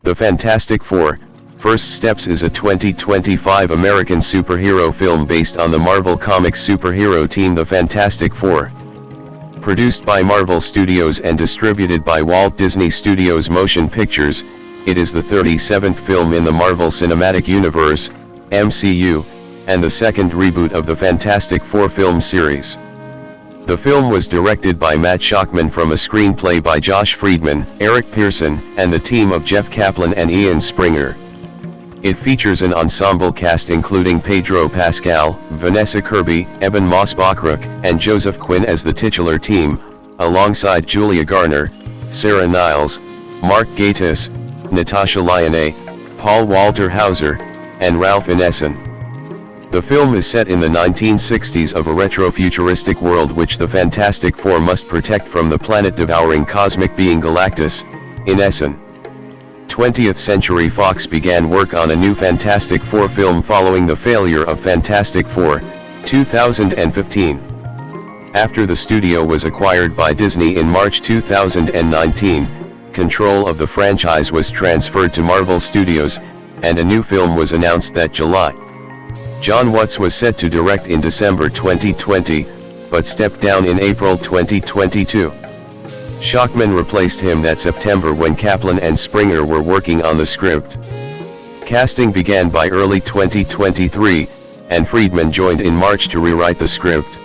The Fantastic Four: First Steps is a 2025 American superhero film based on the Marvel Comics superhero team The Fantastic Four. Produced by Marvel Studios and distributed by Walt Disney Studios Motion Pictures, it is the 37th film in the Marvel Cinematic Universe, MCU, and the second reboot of the Fantastic Four film series. The film was directed by Matt Shakman from a screenplay by Josh Friedman, Eric Pearson, and the team of Jeff Kaplan and Ian Springer. It features an ensemble cast including Pedro Pascal, Vanessa Kirby, Evan Moss-Bachrach, and Joseph Quinn as the titular team, alongside Julia Garner, Sarah Niles, Mark Gatiss, Natasha Lyonne, Paul Walter Hauser, and Ralph Ineson. The film is set in the 1960s of a retro-futuristic world which the Fantastic Four must protect from the planet-devouring cosmic being Galactus, Ineson. 20th Century Fox began work on a new Fantastic Four film following the failure of Fantastic Four, 2015. After the studio was acquired by Disney in March 2019, control of the franchise was transferred to Marvel Studios, and a new film was announced that July. John Watts was set to direct in December 2020, but stepped down in April 2022. Shakman replaced him that September when Kaplan and Springer were working on the script. Casting began by early 2023, and Friedman joined in March to rewrite the script.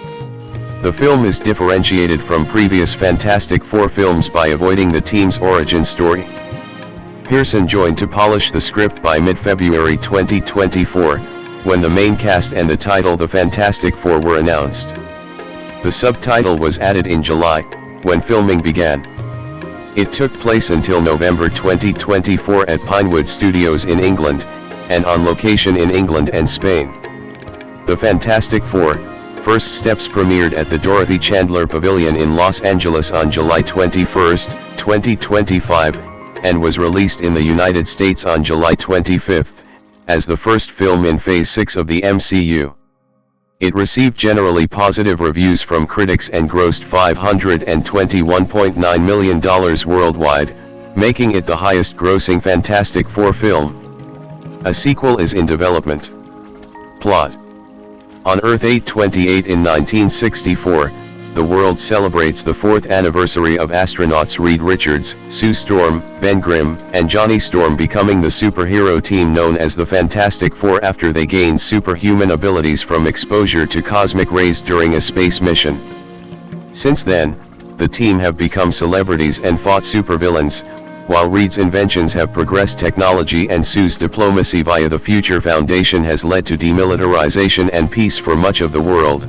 The film is differentiated from previous Fantastic Four films by avoiding the team's origin story. Pearson joined to polish the script by mid-February 2024, when the main cast and the title The Fantastic Four were announced. The subtitle was added in July, when filming began. It took place until November 2024 at Pinewood Studios in England, and on location in England and Spain. The Fantastic Four: First Steps premiered at the Dorothy Chandler Pavilion in Los Angeles on July 21, 2025, and was released in the United States on July 25, as the first film in Phase 6 of the MCU. It received generally positive reviews from critics and grossed $521.9 million worldwide, making it the highest-grossing Fantastic Four film. A sequel is in development. Plot: On Earth 828 in 1964, the world celebrates the 4th anniversary of astronauts Reed Richards, Sue Storm, Ben Grimm, and Johnny Storm becoming the superhero team known as the Fantastic Four after they gained superhuman abilities from exposure to cosmic rays during a space mission. Since then, the team have become celebrities and fought supervillains, while Reed's inventions have progressed technology and Sue's diplomacy via the Future Foundation has led to demilitarization and peace for much of the world.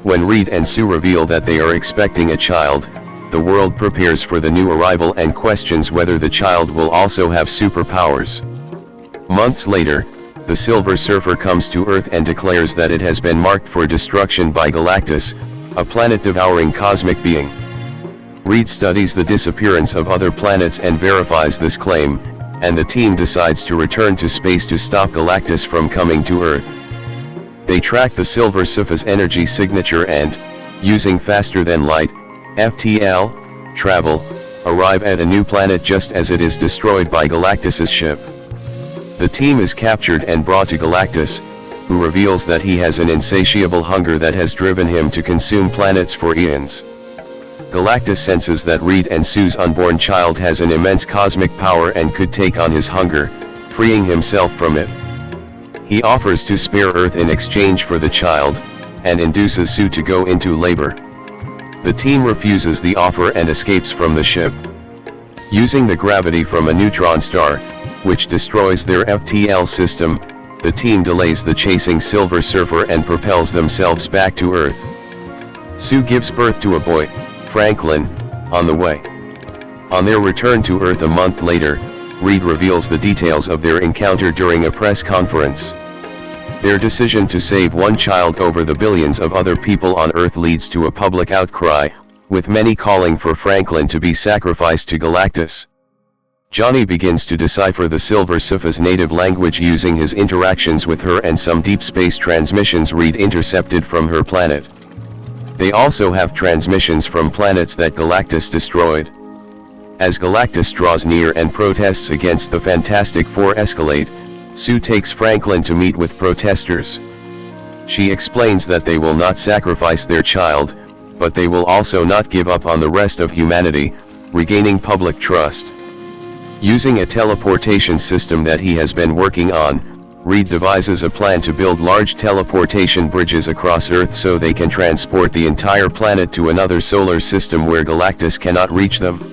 When Reed and Sue reveal that they are expecting a child, the world prepares for the new arrival and questions whether the child will also have superpowers. Months later, the Silver Surfer comes to Earth and declares that it has been marked for destruction by Galactus, a planet-devouring cosmic being. Reed studies the disappearance of other planets and verifies this claim, and the team decides to return to space to stop Galactus from coming to Earth. They track the Silver Surfer's energy signature and, using faster-than-light (FTL) travel, arrive at a new planet just as it is destroyed by Galactus's ship. The team is captured and brought to Galactus, who reveals that he has an insatiable hunger that has driven him to consume planets for eons. Galactus senses that Reed and Sue's unborn child has an immense cosmic power and could take on his hunger, freeing himself from it. He offers to spare Earth in exchange for the child, and induces Sue to go into labor. The team refuses the offer and escapes from the ship. Using the gravity from a neutron star, which destroys their FTL system, the team delays the chasing Silver Surfer and propels themselves back to Earth. Sue gives birth to a boy, Franklin, on the way. On their return to Earth a month later, Reed reveals the details of their encounter during a press conference. Their decision to save one child over the billions of other people on Earth leads to a public outcry, with many calling for Franklin to be sacrificed to Galactus. Johnny begins to decipher the Silver Surfer's native language using his interactions with her and some deep space transmissions Reed intercepted from her planet. They also have transmissions from planets that Galactus destroyed. As Galactus draws near and protests against the Fantastic Four escalate, Sue takes Franklin to meet with protesters. She explains that they will not sacrifice their child, but they will also not give up on the rest of humanity, regaining public trust. Using a teleportation system that he has been working on, Reed devises a plan to build large teleportation bridges across Earth so they can transport the entire planet to another solar system where Galactus cannot reach them.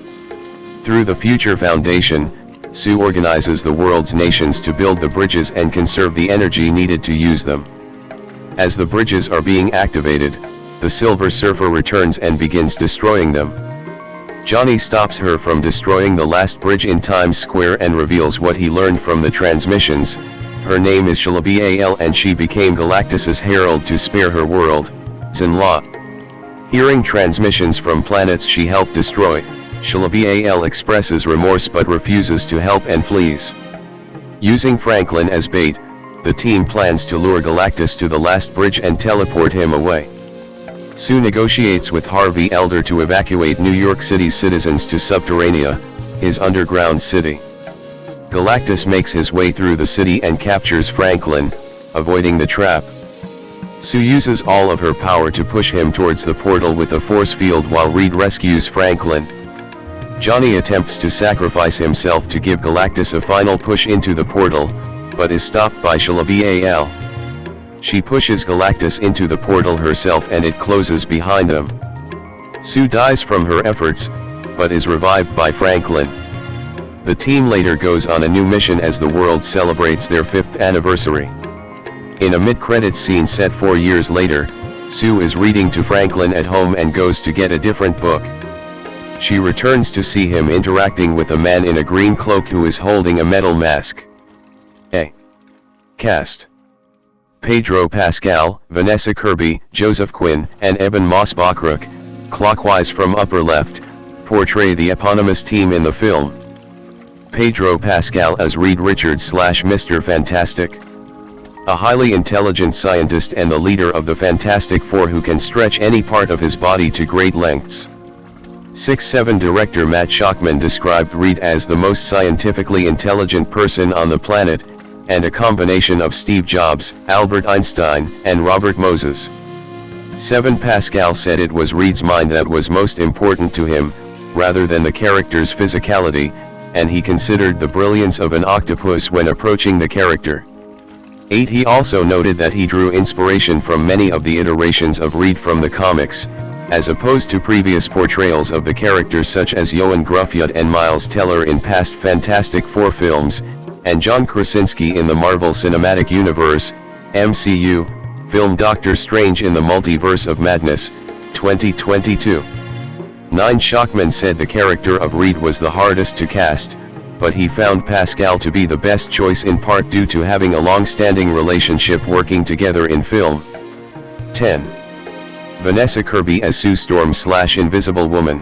Through the Future Foundation, Sue organizes the world's nations to build the bridges and conserve the energy needed to use them. As the bridges are being activated, the Silver Surfer returns and begins destroying them. Johnny stops her from destroying the last bridge in Times Square and reveals what he learned from the transmissions. Her name is Shalabal and she became Galactus's herald to spare her world, Zinla. Hearing transmissions from planets she helped destroy, Shalabal expresses remorse but refuses to help and flees. Using Franklin as bait, the team plans to lure Galactus to the last bridge and teleport him away. Sue negotiates with Harvey Elder to evacuate New York City's citizens to Subterranea, his underground city. Galactus makes his way through the city and captures Franklin, avoiding the trap. Sue uses all of her power to push him towards the portal with a force field while Reed rescues Franklin. Johnny attempts to sacrifice himself to give Galactus a final push into the portal, but is stopped by Shalabal. She pushes Galactus into the portal herself and it closes behind them. Sue dies from her efforts, but is revived by Franklin. The team later goes on a new mission as the world celebrates their 5th anniversary. In a mid-credits scene set 4 years later, Sue is reading to Franklin at home and goes to get a different book. She returns to see him interacting with a man in a green cloak who is holding a metal mask. Cast: Pedro Pascal, Vanessa Kirby, Joseph Quinn, and Eben Moss-Bachrach, clockwise from upper left, portray the eponymous team in the film. Pedro Pascal as Reed Richards/Mr. Fantastic. A highly intelligent scientist and the leader of the Fantastic Four who can stretch any part of his body to great lengths. 6/7 director Matt Shakman described Reed as the most scientifically intelligent person on the planet, and a combination of Steve Jobs, Albert Einstein, and Robert Moses. 7 Pascal said it was Reed's mind that was most important to him, rather than the character's physicality, and he considered the brilliance of an octopus when approaching the character. 8 He also noted that he drew inspiration from many of the iterations of Reed from the comics, as opposed to previous portrayals of the characters such as Ioan Gruffudd and Miles Teller in past Fantastic Four films, and John Krasinski in the Marvel Cinematic Universe, MCU, film Doctor Strange in the Multiverse of Madness, 2022. 9 Shakman said the character of Reed was the hardest to cast, but he found Pascal to be the best choice in part due to having a long-standing relationship working together in film. 10. Vanessa Kirby as Sue Storm/Invisible Woman.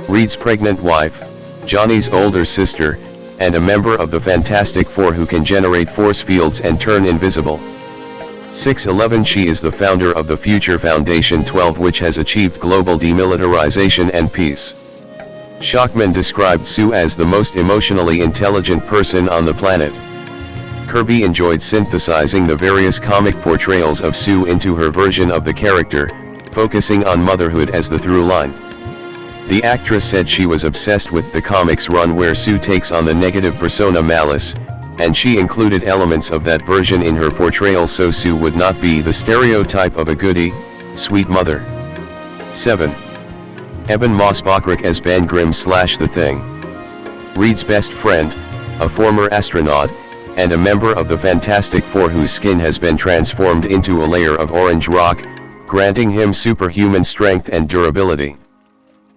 Reed's pregnant wife, Johnny's older sister, and a member of the Fantastic Four who can generate force fields and turn invisible. 6/11 She is the founder of the Future Foundation 12 which has achieved global demilitarization and peace. Shakman described Sue as the most emotionally intelligent person on the planet. Kirby enjoyed synthesizing the various comic portrayals of Sue into her version of the character, focusing on motherhood as the through line. The actress said she was obsessed with the comics run where Sue takes on the negative persona Malice, and she included elements of that version in her portrayal so Sue would not be the stereotype of a goody, sweet mother. 7. Eben Moss-Bachrach as Ben Grimm/The Thing. Reed's best friend, a former astronaut, and a member of the Fantastic Four whose skin has been transformed into a layer of orange rock, granting him superhuman strength and durability.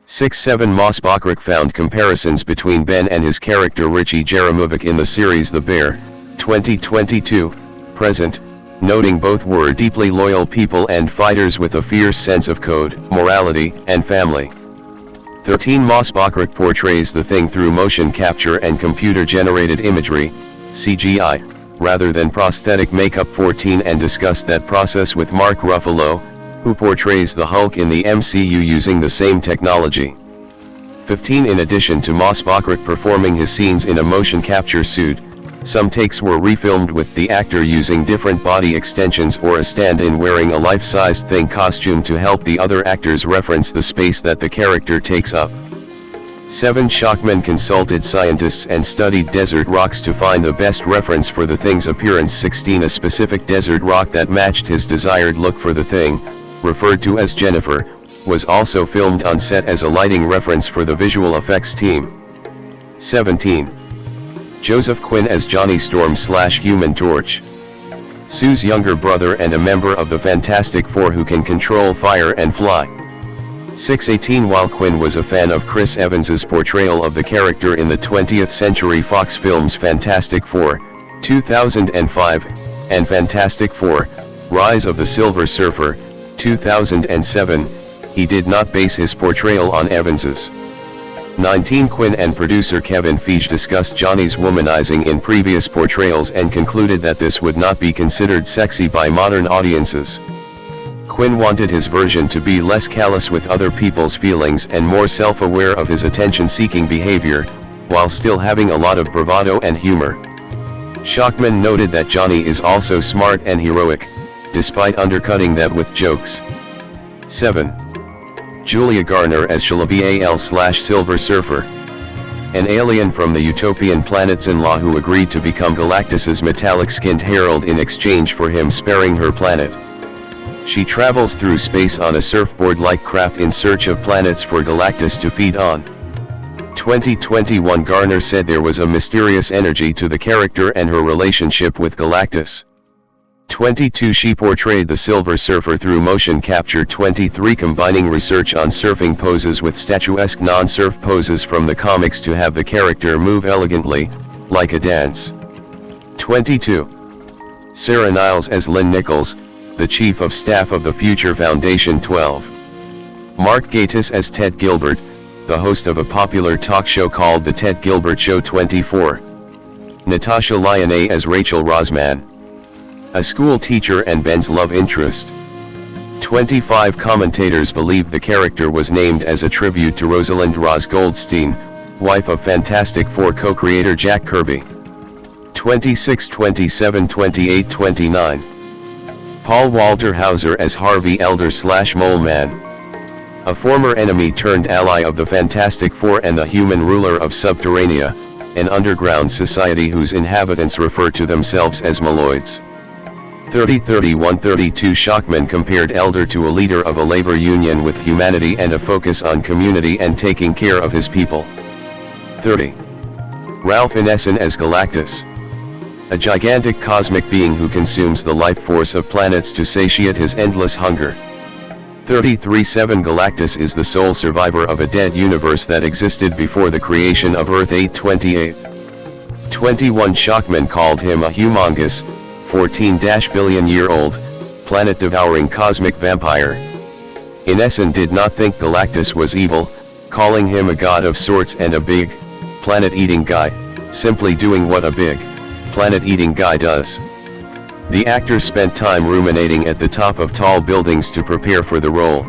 6/7 Moss-Bachrach found comparisons between Ben and his character Richie Jaramovic in the series The Bear, 2022, present, noting both were deeply loyal people and fighters with a fierce sense of code, morality, and family. 13 Moss-Bachrach portrays the Thing through motion capture and computer-generated imagery, CGI, rather than prosthetic makeup. 14 and discussed that process with Mark Ruffalo, who portrays the Hulk in the MCU using the same technology. 15 In addition to Moss Baccarat performing his scenes in a motion capture suit, some takes were refilmed with the actor using different body extensions or a stand-in wearing a life-sized thing costume to help the other actors reference the space that the character takes up. 7 Shockman consulted scientists and studied desert rocks to find the best reference for the thing's appearance. 16 A specific desert rock that matched his desired look for the thing, referred to as Jennifer, was also filmed on set as a lighting reference for the visual effects team. 17. Joseph Quinn as Johnny Storm/Human Torch. Sue's younger brother and a member of the Fantastic Four who can control fire and fly. 618 While Quinn was a fan of Chris Evans's portrayal of the character in the 20th Century Fox films Fantastic Four, 2005, and Fantastic Four, Rise of the Silver Surfer, 2007, he did not base his portrayal on Evans's. 19 Quinn and producer Kevin Feige discussed Johnny's womanizing in previous portrayals and concluded that this would not be considered sexy by modern audiences. Quinn wanted his version to be less callous with other people's feelings and more self-aware of his attention-seeking behavior, while still having a lot of bravado and humor. Shockman noted that Johnny is also smart and heroic, despite undercutting that with jokes. 7. Julia Garner as Shalabial/Silver Surfer. An alien from the utopian planet Zinla who agreed to become Galactus's metallic-skinned herald in exchange for him sparing her planet. She travels through space on a surfboard-like craft in search of planets for Galactus to feed on. 2021 Garner said there was a mysterious energy to the character and her relationship with Galactus. 22 She portrayed the Silver Surfer through motion capture. 23 Combining research on surfing poses with statuesque non-surf poses from the comics to have the character move elegantly, like a dance. 22. Sarah Niles as Lynn Nichols, the Chief of Staff of the Future Foundation. 12. Mark Gatiss as Ted Gilbert, the host of a popular talk show called The Ted Gilbert Show. 24. Natasha Lyonne as Rachel Rosman, a school teacher and Ben's love interest. 25 Commentators believed the character was named as a tribute to Rosalind Ross Goldstein, wife of Fantastic Four co-creator Jack Kirby. 26 27 28 29 Paul Walter Hauser as Harvey Elder/Mole Man, a former enemy turned ally of the Fantastic Four and the human ruler of Subterranea, an underground society whose inhabitants refer to themselves as Moloids. 30 31 32 Shockman compared Elder to a leader of a labor union with humanity and a focus on community and taking care of his people. 30. Ralph Ineson as Galactus, a gigantic cosmic being who consumes the life force of planets to satiate his endless hunger. 33 7 Galactus is the sole survivor of a dead universe that existed before the creation of Earth. 828. 21 Shockman called him a humongous, 14-billion-year-old, planet-devouring cosmic vampire. Ineson did not think Galactus was evil, calling him a god of sorts and a big, planet-eating guy, simply doing what a big, planet-eating guy does. The actor spent time ruminating at the top of tall buildings to prepare for the role.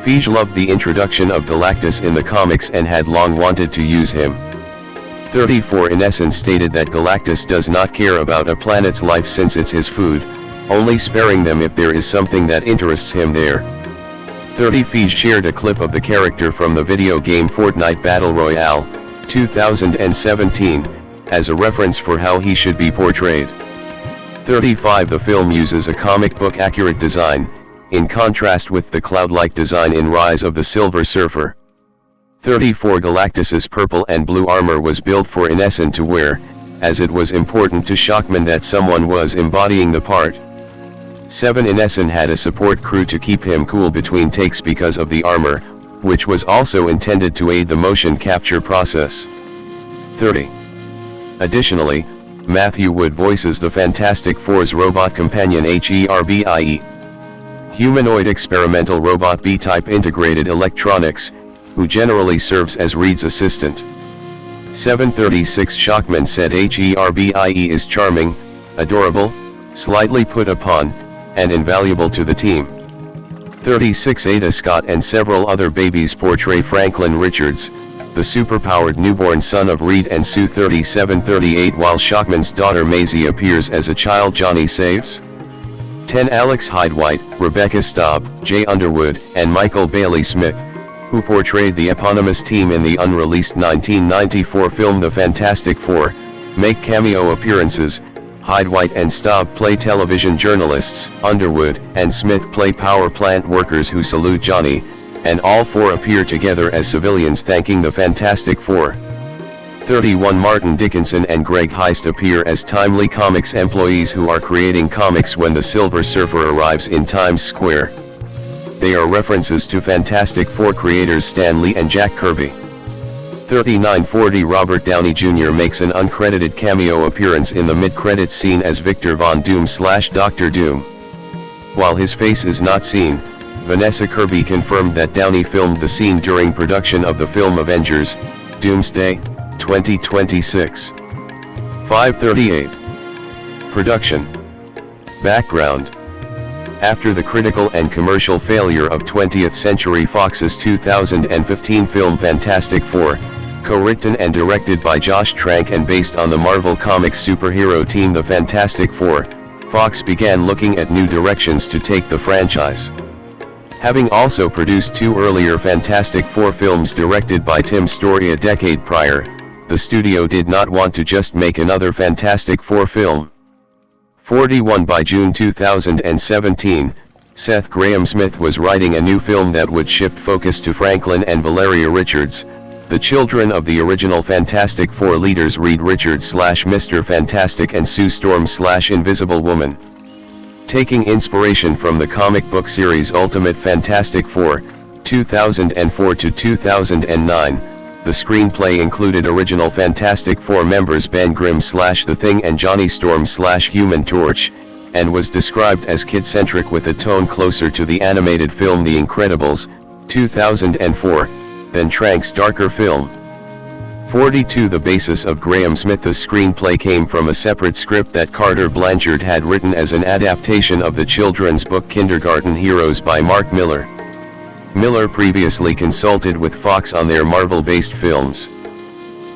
Feige loved the introduction of Galactus in the comics and had long wanted to use him. 34 Ineson stated that Galactus does not care about a planet's life since it's his food, only sparing them if there is something that interests him there. 30 Feige shared a clip of the character from the video game Fortnite Battle Royale, 2017, as a reference for how he should be portrayed. 35 The film uses a comic book accurate design, in contrast with the cloud-like design in Rise of the Silver Surfer. 34 Galactus's purple and blue armor was built for Ineson to wear, as it was important to Shockman that someone was embodying the part. 7 Ineson had a support crew to keep him cool between takes because of the armor, which was also intended to aid the motion capture process. 30. Additionally, Matthew Wood voices the Fantastic Four's robot companion Herbie, humanoid experimental robot B-type integrated electronics, who generally serves as Reed's assistant. 736 Shockman said Herbie is charming, adorable, slightly put upon, and invaluable to the team. 36 Ada Scott and several other babies portray Franklin Richards, the superpowered newborn son of Reed and Sue. 37-38 While Shockman's daughter Maisie appears as a child Johnny saves. 10 Alex Hyde-White, Rebecca Staub, Jay Underwood, and Michael Bailey Smith, who portrayed the eponymous team in the unreleased 1994 film The Fantastic Four, make cameo appearances. Hyde-White and Staub play television journalists, Underwood and Smith play power plant workers who salute Johnny, and all four appear together as civilians thanking the Fantastic Four. 31 Martin Dickinson and Greg Heist appear as Timely Comics employees who are creating comics when the Silver Surfer arrives in Times Square. They are references to Fantastic Four creators Stan Lee and Jack Kirby. 39-40 Robert Downey Jr. makes an uncredited cameo appearance in the mid-credits scene as Victor Von Doom/Dr. Doom. While his face is not seen, Vanessa Kirby confirmed that Downey filmed the scene during production of the film Avengers: Doomsday, 2026. 538. Production. Background. After the critical and commercial failure of 20th Century Fox's 2015 film Fantastic Four, co-written and directed by Josh Trank and based on the Marvel Comics superhero team The Fantastic Four, Fox began looking at new directions to take the franchise. Having also produced two earlier Fantastic Four films directed by Tim Story a decade prior, the studio did not want to just make another Fantastic Four film. 41 By June 2017, Seth Grahame-Smith was writing a new film that would shift focus to Franklin and Valeria Richards, the children of the original Fantastic Four leaders Reed Richards/Mr. Fantastic and Sue Storm/Invisible Woman. Taking inspiration from the comic book series Ultimate Fantastic Four, 2004 to 2009, the screenplay included original Fantastic Four members Ben Grimm/The Thing and Johnny Storm/Human Torch, and was described as kid-centric with a tone closer to the animated film The Incredibles, 2004, than Trank's darker film. 42 The basis of Grahame-Smith's screenplay came from a separate script that Carter Blanchard had written as an adaptation of the children's book Kindergarten Heroes by Mark Miller. Miller previously consulted with Fox on their Marvel-based films.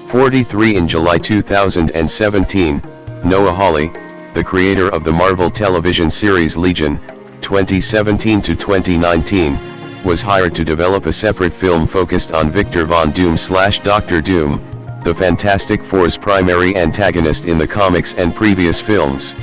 43 In July 2017, Noah Hawley, the creator of the Marvel television series Legion, 2017 to 2019, was hired to develop a separate film focused on Victor Von Doom/Dr. Doom, the Fantastic Four's primary antagonist in the comics and previous films.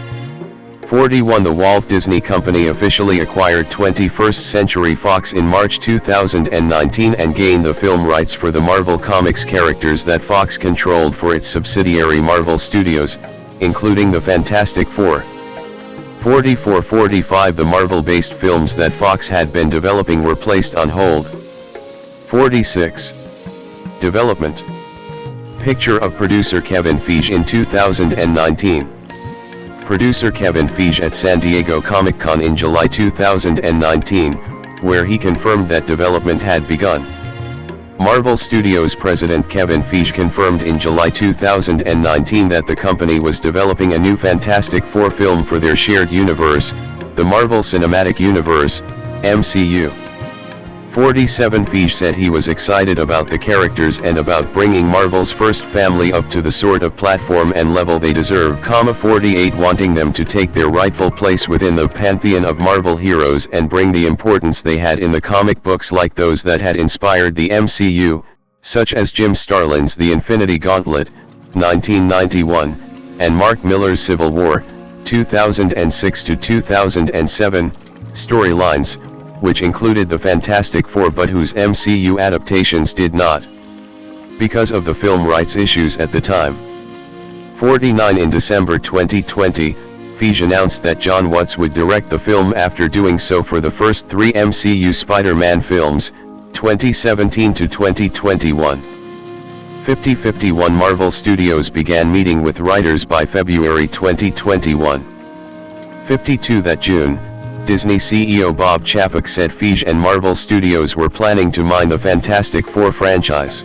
41 The Walt Disney Company officially acquired 21st Century Fox in March 2019 and gained the film rights for the Marvel Comics characters that Fox controlled for its subsidiary Marvel Studios, including the Fantastic Four. 44-45 The Marvel-based films that Fox had been developing were placed on hold. 46. Development. Picture of producer Kevin Feige in 2019. Producer Kevin Feige at San Diego Comic-Con in July 2019, where he confirmed that development had begun. Marvel Studios president Kevin Feige confirmed in July 2019 that the company was developing a new Fantastic Four film for their shared universe, the Marvel Cinematic Universe, MCU. 47 Feige said he was excited about the characters and about bringing Marvel's first family up to the sort of platform and level they deserve. 48 Wanting them to take their rightful place within the pantheon of Marvel heroes and bring the importance they had in the comic books like those that had inspired the MCU, such as Jim Starlin's The Infinity Gauntlet, 1991, and Mark Miller's Civil War, 2006 to 2007, storylines, which included the Fantastic Four but whose MCU adaptations did not, because of the film rights issues at the time. 49 In December 2020, Feige announced that John Watts would direct the film after doing so for the first three MCU Spider-Man films, 2017 to 2021. 50-51 Marvel Studios began meeting with writers by February 2021. 52 That June, Disney CEO Bob Chapek said Feige and Marvel Studios were planning to mine the Fantastic Four franchise.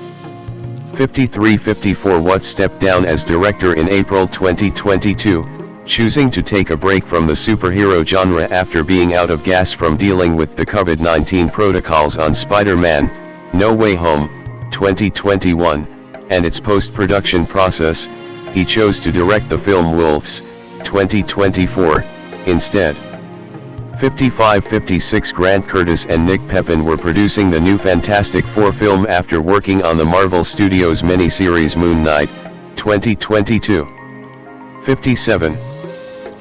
53-54 Watts stepped down as director in April 2022, choosing to take a break from the superhero genre after being out of gas from dealing with the COVID-19 protocols on Spider-Man: No Way Home, 2021, and its post-production process, he chose to direct the film Wolves, 2024, instead. 55-56 Grant Curtis and Nick Pepin were producing the new Fantastic Four film after working on the Marvel Studios miniseries Moon Knight, 2022. 57.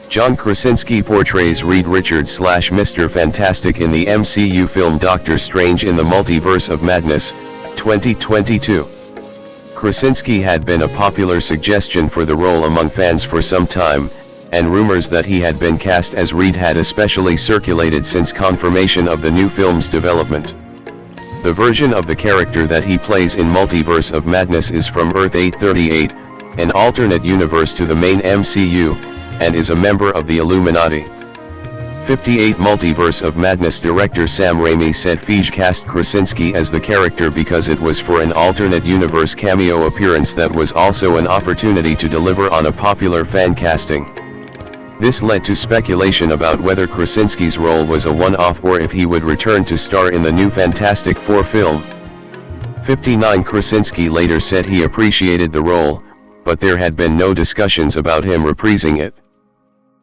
John Krasinski portrays Reed Richards / Mr. Fantastic in the MCU film Doctor Strange in the Multiverse of Madness, 2022. Krasinski had been a popular suggestion for the role among fans for some time, and rumors that he had been cast as Reed had especially circulated since confirmation of the new film's development. The version of the character that he plays in Multiverse of Madness is from Earth 838, an alternate universe to the main MCU, and is a member of the Illuminati. 58 Multiverse of Madness director Sam Raimi said Feige cast Krasinski as the character because it was for an alternate universe cameo appearance that was also an opportunity to deliver on a popular fan casting. This led to speculation about whether Krasinski's role was a one-off or if he would return to star in the new Fantastic Four film. 59 Krasinski later said he appreciated the role, but there had been no discussions about him reprising it.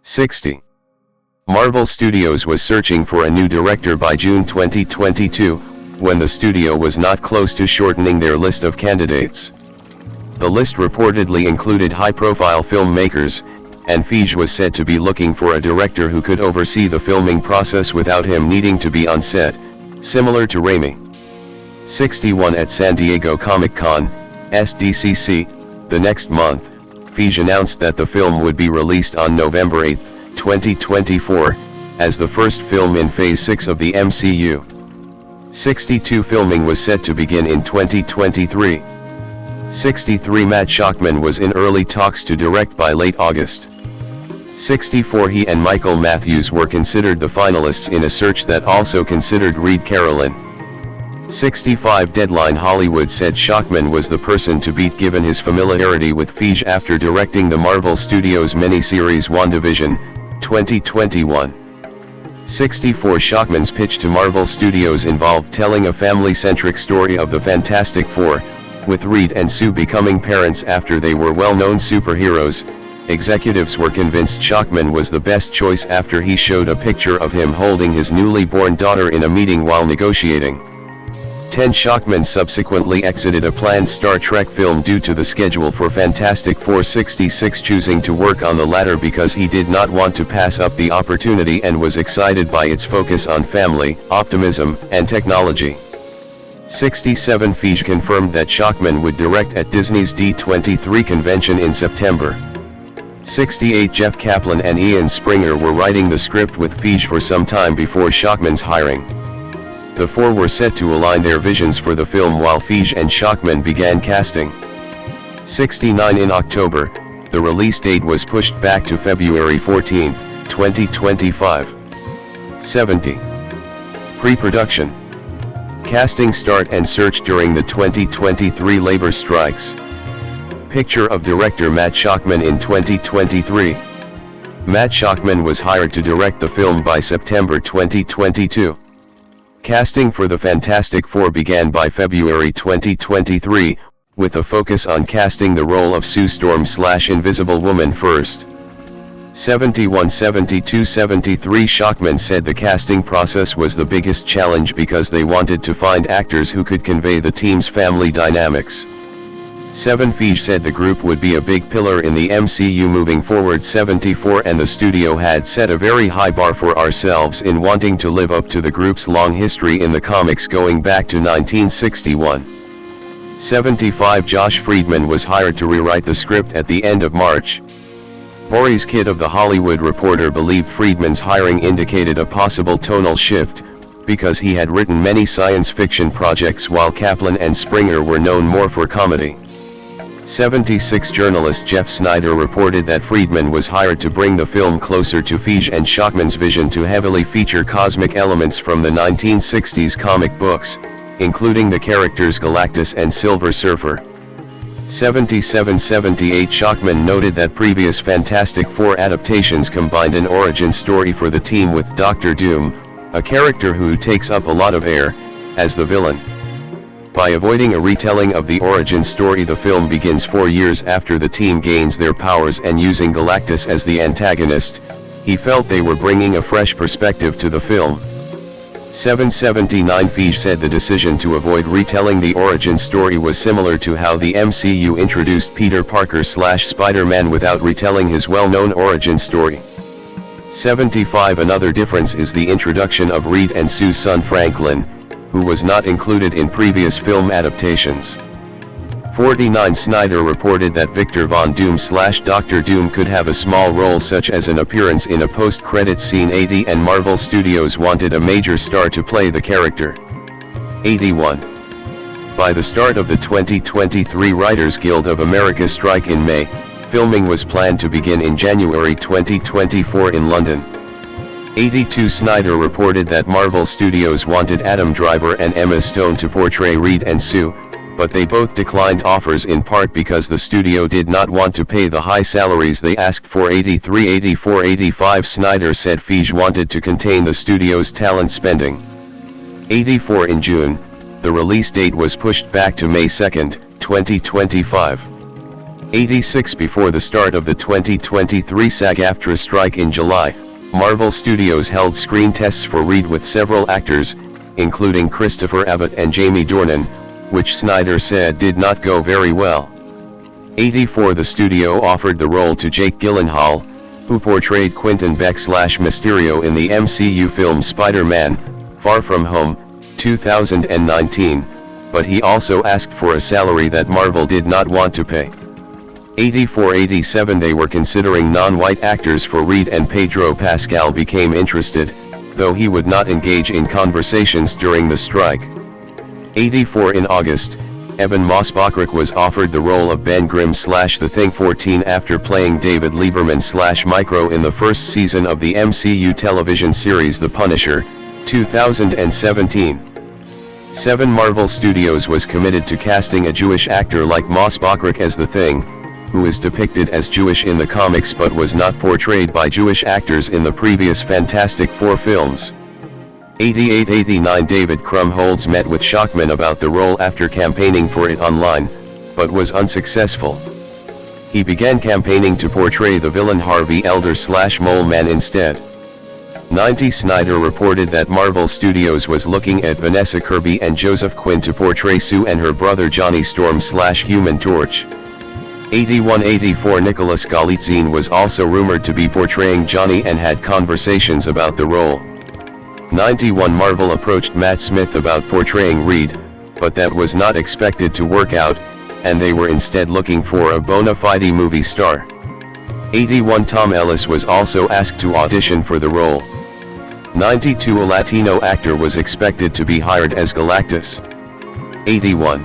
60. Marvel Studios was searching for a new director by June 2022, when the studio was not close to shortening their list of candidates. The list reportedly included high-profile filmmakers, and Feige was said to be looking for a director who could oversee the filming process without him needing to be on set, similar to Raimi. 61 At San Diego Comic-Con, SDCC, the next month, Feige announced that the film would be released on November 8, 2024, as the first film in Phase 6 of the MCU. 62 Filming was set to begin in 2023. 63 Matt Shakman was in early talks to direct by late August. 64 He and Michael Matthews were considered the finalists in a search that also considered Reed Carolyn. 65 Deadline Hollywood said Shakman was the person to beat given his familiarity with Feige after directing the Marvel Studios miniseries WandaVision, 2021. 64 Shakman's pitch to Marvel Studios involved telling a family-centric story of the Fantastic Four, with Reed and Sue becoming parents after they were well-known superheroes. Executives were convinced Shakman was the best choice after he showed a picture of him holding his newly born daughter in a meeting while negotiating. 10 Shakman subsequently exited a planned Star Trek film due to the schedule for Fantastic Four, 66 choosing to work on the latter because he did not want to pass up the opportunity and was excited by its focus on family, optimism, and technology. 67 Feige confirmed that Shakman would direct at Disney's D23 convention in September. 68 Jeff Kaplan and Ian Springer were writing the script with Feige for some time before Shakman's hiring. The four were set to align their visions for the film while Feige and Shakman began casting. 69 In October, the release date was pushed back to February 14, 2025. 70. Pre-production. Casting start and search during the 2023 labor strikes. Picture of director Matt Shakman in 2023. Matt Shakman was hired to direct the film by September 2022. Casting for the Fantastic Four began by February 2023, with a focus on casting the role of Sue Storm / Invisible Woman first. 71 72 73 Shakman said the casting process was the biggest challenge because they wanted to find actors who could convey the team's family dynamics. 7 Feige said the group would be a big pillar in the MCU moving forward. 74 And the studio had set a very high bar for ourselves in wanting to live up to the group's long history in the comics going back to 1961. 75 Josh Friedman was hired to rewrite the script at the end of March. Maurice Kidd of The Hollywood Reporter believed Friedman's hiring indicated a possible tonal shift, because he had written many science fiction projects while Kaplan and Springer were known more for comedy. 76 Journalist Jeff Snyder reported that Friedman was hired to bring the film closer to Feige and Shakman's vision to heavily feature cosmic elements from the 1960s comic books, including the characters Galactus and Silver Surfer. 7778 Shockman noted that previous Fantastic Four adaptations combined an origin story for the team with Doctor Doom, a character who takes up a lot of air, as the villain. By avoiding a retelling of the origin story, the film begins 4 years after the team gains their powers, and using Galactus as the antagonist, he felt they were bringing a fresh perspective to the film. 779 Feige said the decision to avoid retelling the origin story was similar to how the MCU introduced Peter Parker / Spider-Man without retelling his well-known origin story. 75 Another difference is the introduction of Reed and Sue's son Franklin, who was not included in previous film adaptations. 49 Snyder reported that Victor Von Doom / Doctor Doom could have a small role, such as an appearance in a post-credits scene. 80 And Marvel Studios wanted a major star to play the character. 81 By the start of the 2023 Writers Guild of America strike in May, filming was planned to begin in January 2024 in London. 82 Snyder reported that Marvel Studios wanted Adam Driver and Emma Stone to portray Reed and Sue, but they both declined offers, in part because the studio did not want to pay the high salaries they asked for. 83 84 85 Snyder said Feige wanted to contain the studio's talent spending. 84 In June, the release date was pushed back to May 2, 2025. 86 Before the start of the 2023 SAG-AFTRA strike in July, Marvel Studios held screen tests for Reed with several actors, including Christopher Abbott and Jamie Dornan, which Snyder said did not go very well. 84 The studio offered the role to Jake Gyllenhaal, who portrayed Quentin Beck / Mysterio in the MCU film Spider-Man: Far From Home, 2019, but he also asked for a salary that Marvel did not want to pay. 84 87 They were considering non-white actors for Reed, and Pedro Pascal became interested, though he would not engage in conversations during the strike. 84 In August, Evan Moss-Bachrach was offered the role of Ben Grimm / The Thing 14 after playing David Lieberman / Micro in the first season of the MCU television series The Punisher, 2017. 7 Marvel Studios was committed to casting a Jewish actor like Moss-Bachrach as The Thing, who is depicted as Jewish in the comics but was not portrayed by Jewish actors in the previous Fantastic Four films. 88-89 David Krumholtz met with Shockman about the role after campaigning for it online, but was unsuccessful. He began campaigning to portray the villain Harvey Elder / Mole Man instead. 90 Snyder reported that Marvel Studios was looking at Vanessa Kirby and Joseph Quinn to portray Sue and her brother Johnny Storm / Human Torch. 81-84 Nicholas Galitzine was also rumored to be portraying Johnny and had conversations about the role. 91 Marvel approached Matt Smith about portraying Reed, but that was not expected to work out, and they were instead looking for a bona fide movie star. 81 Tom Ellis was also asked to audition for the role. 92 A Latino actor was expected to be hired as Galactus. 81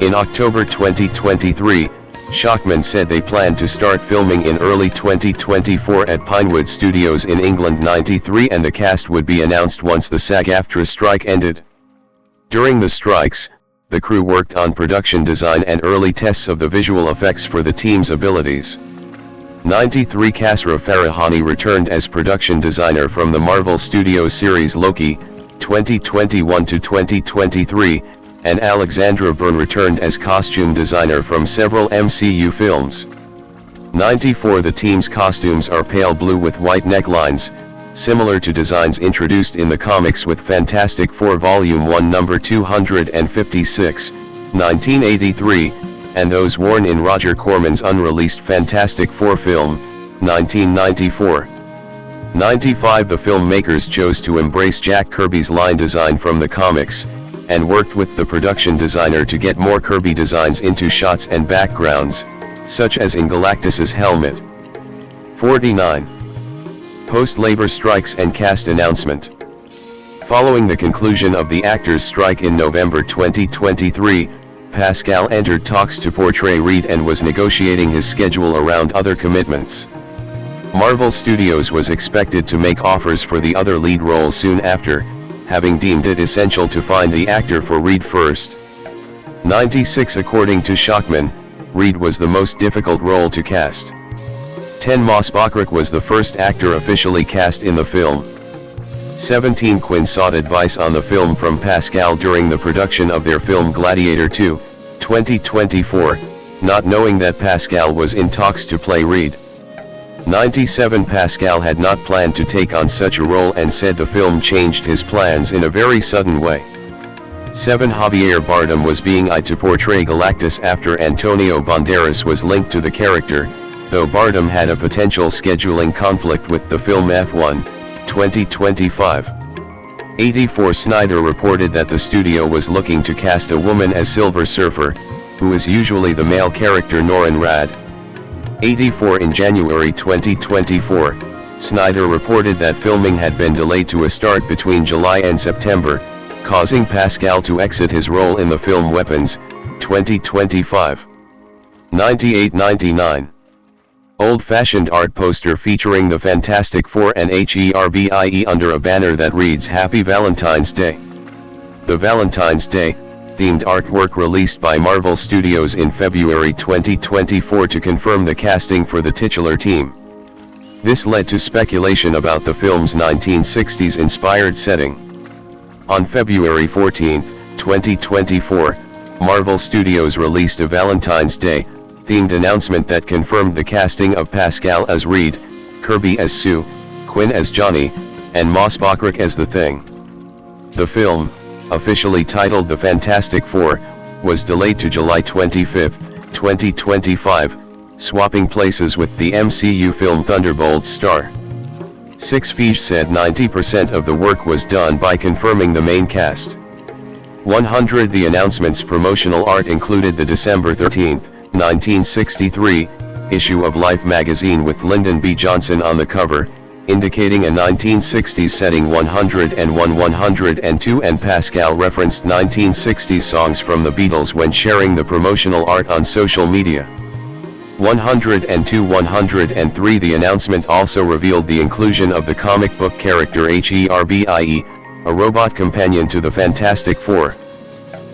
In October 2023, Shockman said they planned to start filming in early 2024 at Pinewood Studios in England. 93 And the cast would be announced once the SAG-AFTRA strike ended. During the strikes, the crew worked on production design and early tests of the visual effects for the team's abilities. 93 Kasra Farahani returned as production designer from the Marvel Studios series Loki, 2021 to 2023, and Alexandra Byrne returned as costume designer from several MCU films. 94 The team's costumes are pale blue with white necklines, similar to designs introduced in the comics with Fantastic Four Volume 1 number 256, 1983, and those worn in Roger Corman's unreleased Fantastic Four film, 1994. 95 The filmmakers chose to embrace Jack Kirby's line design from the comics, and worked with the production designer to get more Kirby designs into shots and backgrounds, such as in Galactus's helmet. 49. Post-labor strikes and cast announcement. Following the conclusion of the actors' strike in November 2023, Pascal entered talks to portray Reed and was negotiating his schedule around other commitments. Marvel Studios was expected to make offers for the other lead roles soon after, having deemed it essential to find the actor for Reed first. 96 According to Shockman, Reed was the most difficult role to cast. 10 Moss Bachrach was the first actor officially cast in the film. 17 Quinn sought advice on the film from Pascal during the production of their film Gladiator 2, 2024, not knowing that Pascal was in talks to play Reed. 97 Pascal had not planned to take on such a role and said the film changed his plans in a very sudden way. 7 Javier Bardem was being eyed to portray Galactus after Antonio Banderas was linked to the character, though Bardem had a potential scheduling conflict with the film F1, 2025. 84 Snyder reported that the studio was looking to cast a woman as Silver Surfer, who is usually the male character Norin Rad. 84 In January 2024, Snyder reported that filming had been delayed to a start between July and September, causing Pascal to exit his role in the film Weapons, 2025. 98-99. Old-fashioned art poster featuring the Fantastic Four and Herbie under a banner that reads Happy Valentine's Day. The Valentine's Day themed artwork released by Marvel Studios in February 2024 to confirm the casting for the titular team. This led to speculation about the film's 1960s-inspired setting. On February 14, 2024, Marvel Studios released a Valentine's Day themed announcement that confirmed the casting of Pascal as Reed, Kirby as Sue, Quinn as Johnny, and Moss Bachrach as the Thing. The film, officially titled The Fantastic Four, was delayed to July 25, 2025, swapping places with the MCU film Thunderbolts star. 6 Feige said 90% of the work was done by confirming the main cast. 100 The announcement's promotional art included the December 13, 1963, issue of Life magazine with Lyndon B. Johnson on the cover, indicating a 1960s setting. 101 102 And Pascal referenced 1960s songs from the Beatles when sharing the promotional art on social media. 102 103 The announcement also revealed the inclusion of the comic book character Herbie, a robot companion to the Fantastic Four.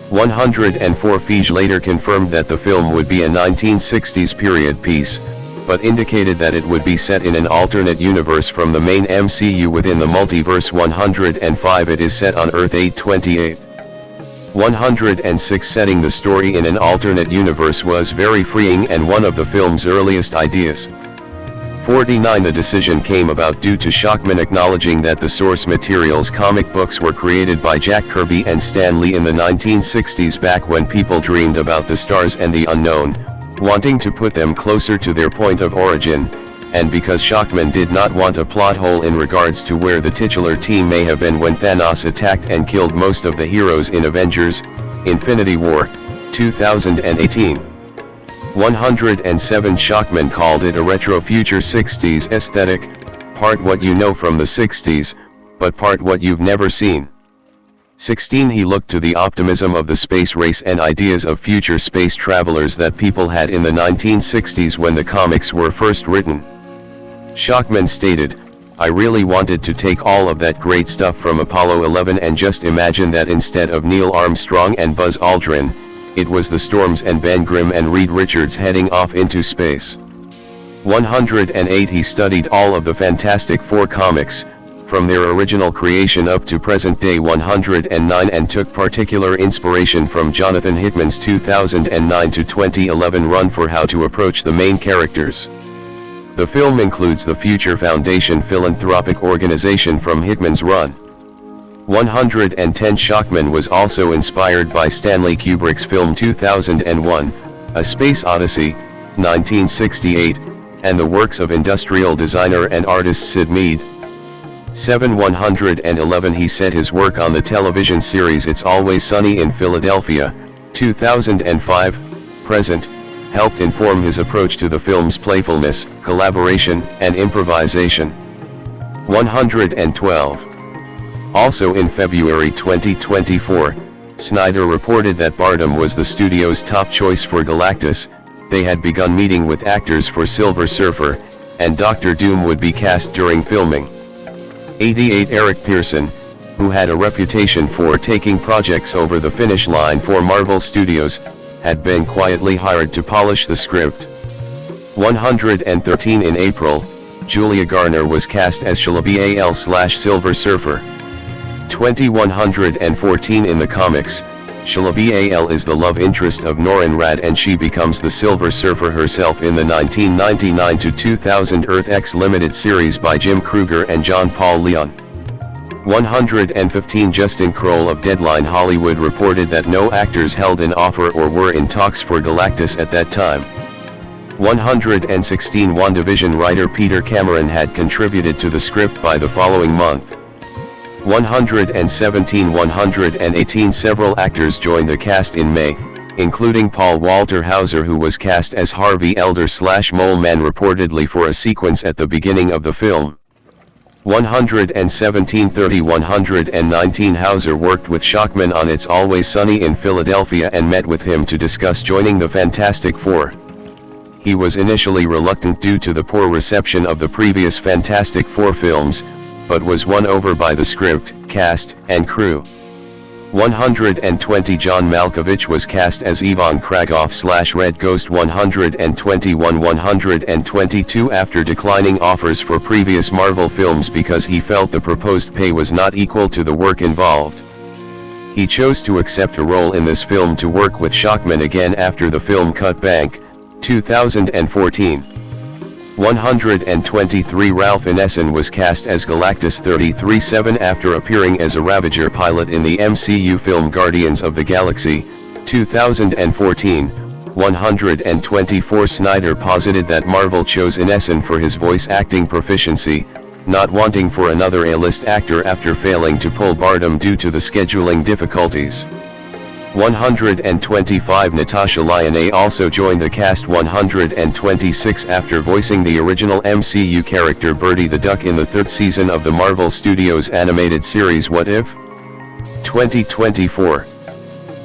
104 Feige later confirmed that the film would be a 1960s period piece, but indicated that it would be set in an alternate universe from the main MCU within the multiverse. 105 It is set on Earth 828. 106 Setting the story in an alternate universe was very freeing and one of the film's earliest ideas. 49 The decision came about due to Shockman acknowledging that the source material's comic books were created by Jack Kirby and Stan Lee in the 1960s, back when people dreamed about the stars and the unknown, wanting to put them closer to their point of origin, and because Shockman did not want a plot hole in regards to where the titular team may have been when Thanos attacked and killed most of the heroes in Avengers: Infinity War, 2018. 107 Shockman called it a retro-future 60s aesthetic, part what you know from the 60s, but part what you've never seen. 16 He looked to the optimism of the space race and ideas of future space travelers that people had in the 1960s when the comics were first written. Shockman stated, I really wanted to take all of that great stuff from Apollo 11 and just imagine that instead of Neil Armstrong and Buzz Aldrin, it was the Storms and Ben Grimm and Reed Richards heading off into space. 108 He studied all of the Fantastic Four comics, from their original creation up to present day. 109 And took particular inspiration from Jonathan Hickman's 2009 to 2011 run for how to approach the main characters. The film includes the Future Foundation philanthropic organization from Hickman's run. 110 Shockman was also inspired by Stanley Kubrick's film 2001, A Space Odyssey, 1968, and the works of industrial designer and artist Sid Mead. 111 He said his work on the television series It's Always Sunny in Philadelphia, 2005, present, helped inform his approach to the film's playfulness, collaboration, and improvisation. 112 Also in February 2024, Snyder reported that Bardem was the studio's top choice for Galactus. They had begun meeting with actors for Silver Surfer, and Doctor Doom would be cast during filming. 88 Eric Pearson, who had a reputation for taking projects over the finish line for Marvel Studios, had been quietly hired to polish the script. 113 in April, Julia Garner was cast as Shalabal/Silver Surfer. 114 in the comics, Shalabal is the love interest of Norrin Radd and she becomes the Silver Surfer herself in the 1999-2000 Earth X Limited series by Jim Krueger and John Paul Leon. 115 Justin Kroll of Deadline Hollywood reported that no actors held an offer or were in talks for Galactus at that time. 116 WandaVision writer Peter Cameron had contributed to the script by the following month. 118 several actors joined the cast in May, including Paul Walter Hauser, who was cast as Harvey Elder/Mole Man reportedly for a sequence at the beginning of the film. 119 Hauser worked with Shockman on It's Always Sunny in Philadelphia and met with him to discuss joining the Fantastic Four. He was initially reluctant due to the poor reception of the previous Fantastic Four films, but was won over by the script, cast, and crew. 120 John Malkovich was cast as Ivan Kragoff/Red Ghost. 122 after declining offers for previous Marvel films because he felt the proposed pay was not equal to the work involved. He chose to accept a role in this film to work with Shockman again after the film cut bank, 2014. 123 Ralph Ineson was cast as Galactus 33-7 after appearing as a Ravager pilot in the MCU film Guardians of the Galaxy, 2014. 124 Snyder posited that Marvel chose Ineson for his voice acting proficiency, not wanting for another A-list actor after failing to pull Barnum due to the scheduling difficulties. 125 Natasha Lyonne also joined the cast. 126 after voicing the original MCU character Birdie the Duck in the third season of the Marvel Studios animated series What If? 2024.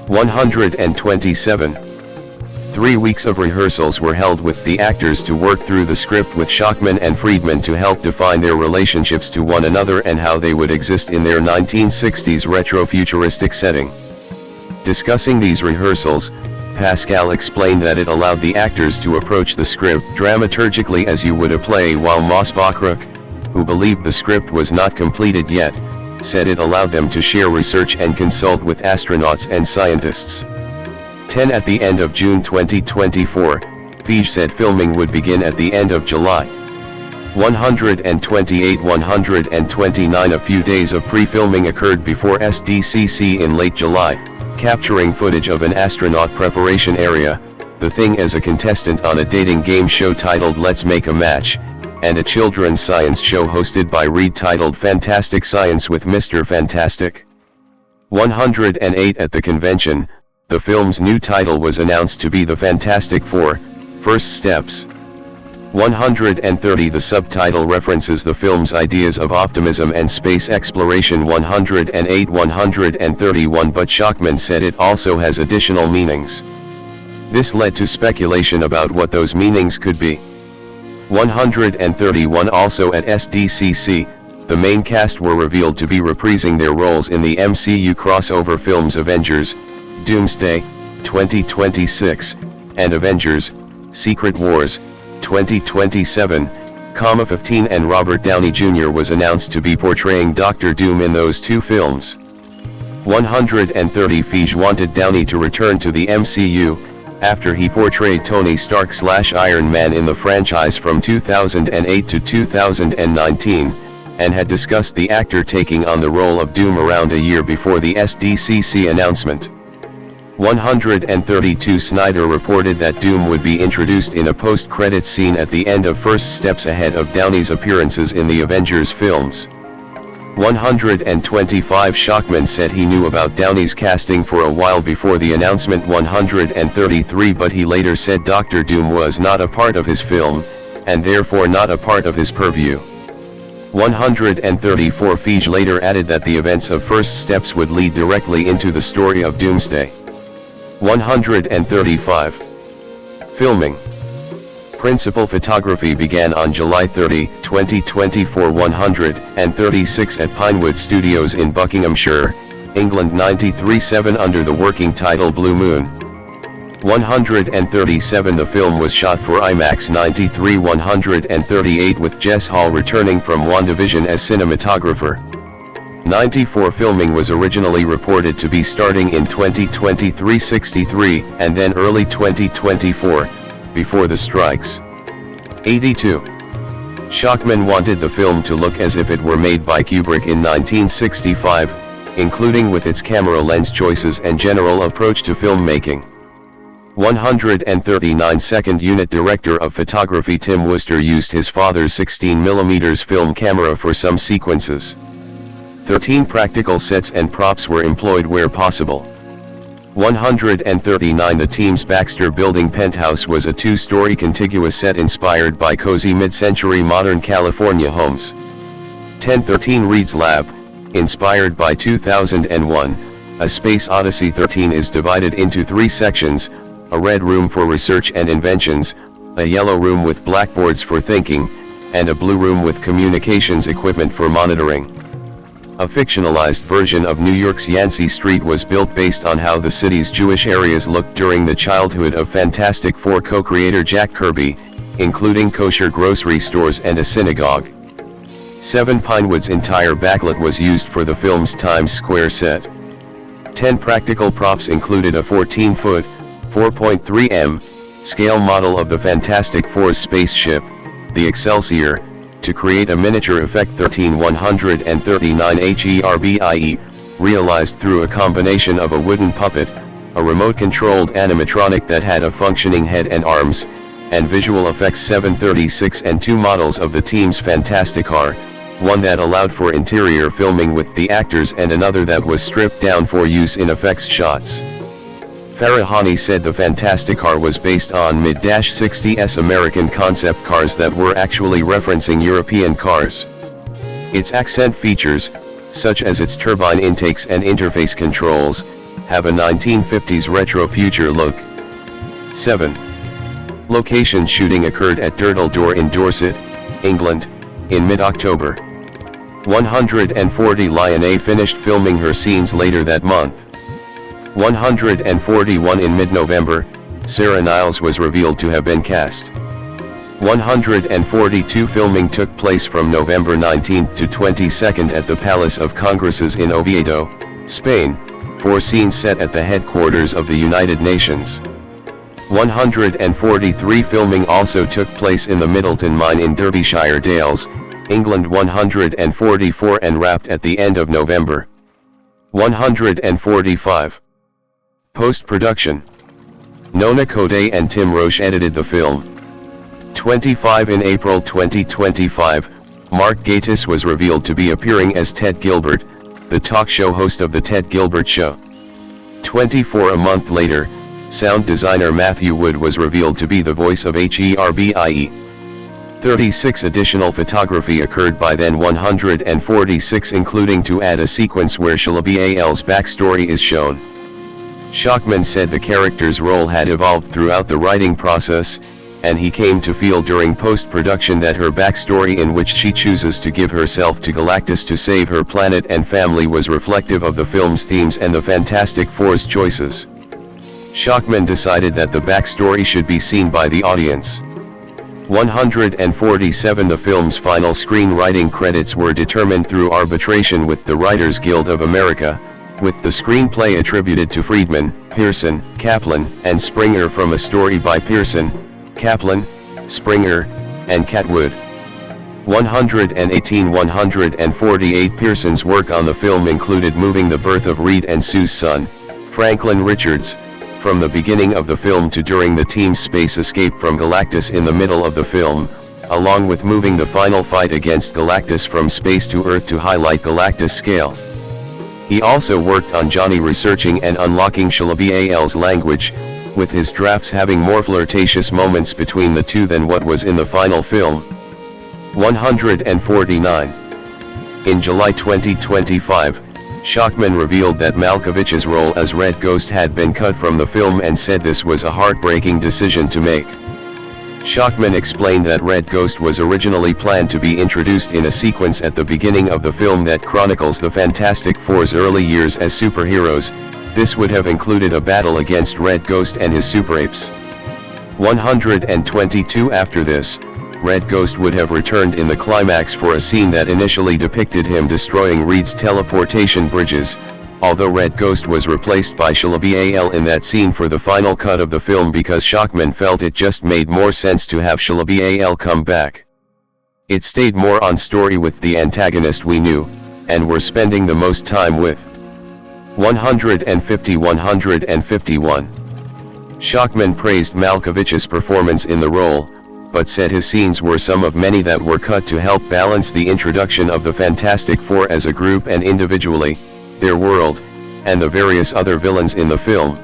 127. 3 weeks of rehearsals were held with the actors to work through the script with Shockman and Friedman to help define their relationships to one another and how they would exist in their 1960s retro-futuristic setting. Discussing these rehearsals, Pascal explained that it allowed the actors to approach the script dramaturgically as you would a play, while Moss Bachrach, who believed the script was not completed yet, said it allowed them to share research and consult with astronauts and scientists. 10 At the end of June 2024, Feige said filming would begin at the end of July. 129 A few days of pre-filming occurred before SDCC in late July, capturing footage of an astronaut preparation area, The Thing as a contestant on a dating game show titled Let's Make a Match, and a children's science show hosted by Reed titled Fantastic Science with Mr. Fantastic. 108 At the convention, the film's new title was announced to be The Fantastic Four: First Steps. 130 The subtitle references the film's ideas of optimism and space exploration. 131 But Shockman said it also has additional meanings. This led to speculation about what those meanings could be. 131 Also at SDCC, the main cast were revealed to be reprising their roles in the MCU crossover films Avengers, Doomsday, 2026, and Avengers, Secret Wars, 2027, 15 and Robert Downey Jr. was announced to be portraying Doctor Doom in those two films. 130 Feige wanted Downey to return to the MCU, after he portrayed Tony Stark/Iron Man in the franchise from 2008 to 2019, and had discussed the actor taking on the role of Doom around a year before the SDCC announcement. 132 Snyder reported that Doom would be introduced in a post-credits scene at the end of First Steps ahead of Downey's appearances in the Avengers films. 125 Shockman said he knew about Downey's casting for a while before the announcement. 133 But he later said Dr. Doom was not a part of his film, and therefore not a part of his purview. 134 Feige later added that the events of First Steps would lead directly into the story of Doomsday. 135. Filming. Principal photography began on July 30, 2024. 136 at Pinewood Studios in Buckinghamshire, England. 93.7 under the working title Blue Moon. 137 The film was shot for IMAX 93. 138 With Jess Hall returning from WandaVision as cinematographer. 94 Filming was originally reported to be starting in 2023, 63, and then early 2024, before the strikes. 82. Shockman wanted the film to look as if it were made by Kubrick in 1965, including with its camera lens choices and general approach to filmmaking. 139 Second Unit Director of Photography Tim Worcester used his father's 16mm film camera for some sequences. 13 Practical sets and props were employed where possible. 139 The team's Baxter Building penthouse was a two-story contiguous set inspired by cozy mid-century modern California homes. 1013 Reed's Lab, inspired by 2001, A Space Odyssey. 13 is divided into three sections: a red room for research and inventions, a yellow room with blackboards for thinking, and a blue room with communications equipment for monitoring. A fictionalized version of New York's Yancey Street was built based on how the city's Jewish areas looked during the childhood of Fantastic Four co-creator Jack Kirby, including kosher grocery stores and a synagogue. 7 Pinewood's entire backlit was used for the film's Times Square set. 10 Practical props included a 14-foot, 4.3 m, scale model of the Fantastic Four's spaceship, the Excelsior, to create a miniature effect. 13 139 HERBIE, realized through a combination of a wooden puppet, a remote-controlled animatronic that had a functioning head and arms, and visual effects. 736 and 2 models of the team's Fantastic Car, one that allowed for interior filming with the actors and another that was stripped down for use in effects shots. Farahani said the Fantastic Car was based on mid-60s American concept cars that were actually referencing European cars. Its accent features, such as its turbine intakes and interface controls, have a 1950s retro-future look. 7. Location shooting occurred at Dirtle Door in Dorset, England, in mid-October. 140 Lion finished filming her scenes later that month. 141 In mid-November, Sarah Niles was revealed to have been cast. 142 Filming took place from November 19 to 22 at the Palace of Congresses in Oviedo, Spain, 4 scenes set at the headquarters of the United Nations. 143 Filming also took place in the Middleton Mine in Derbyshire Dales, England. 144 and wrapped at the end of November. 145. Post-production. Nona Kodai and Tim Roche edited the film. 25 In April 2025, Mark Gatiss was revealed to be appearing as Ted Gilbert, the talk show host of The Ted Gilbert Show. 24 A month later, sound designer Matthew Wood was revealed to be the voice of HERBIE. 36 Additional photography occurred by then. 146 including to add a sequence where Shalabiel's backstory is shown. Shockman said the character's role had evolved throughout the writing process, and he came to feel during post-production that her backstory, in which she chooses to give herself to Galactus to save her planet and family, was reflective of the film's themes and the Fantastic Four's choices. Shockman decided that the backstory should be seen by the audience. 147 The film's final screenwriting credits were determined through arbitration with the Writers Guild of America, with the screenplay attributed to Friedman, Pearson, Kaplan, and Springer, from a story by Pearson, Kaplan, Springer, and Catwood. 148 Pearson's work on the film included moving the birth of Reed and Sue's son, Franklin Richards, from the beginning of the film to during the team's space escape from Galactus in the middle of the film, along with moving the final fight against Galactus from space to Earth to highlight Galactus' scale. He also worked on Johnny researching and unlocking Shalabiel's language, with his drafts having more flirtatious moments between the two than what was in the final film. 149. In July 2025, Shockman revealed that Malkovich's role as Red Ghost had been cut from the film and said this was a heartbreaking decision to make. Shockman explained that Red Ghost was originally planned to be introduced in a sequence at the beginning of the film that chronicles the Fantastic Four's early years as superheroes, This would have included a battle against Red Ghost and his super apes. 122 After this, Red Ghost would have returned in the climax for a scene that initially depicted him destroying Reed's teleportation bridges, although Red Ghost was replaced by Shalabial in that scene for the final cut of the film because Shockman felt it just made more sense to have Shalabial come back. It stayed more on story with the antagonist we knew, and were spending the most time with. 151. Shockman praised Malkovich's performance in the role, but said his scenes were some of many that were cut to help balance the introduction of the Fantastic Four as a group and individually, their world, and the various other villains in the film.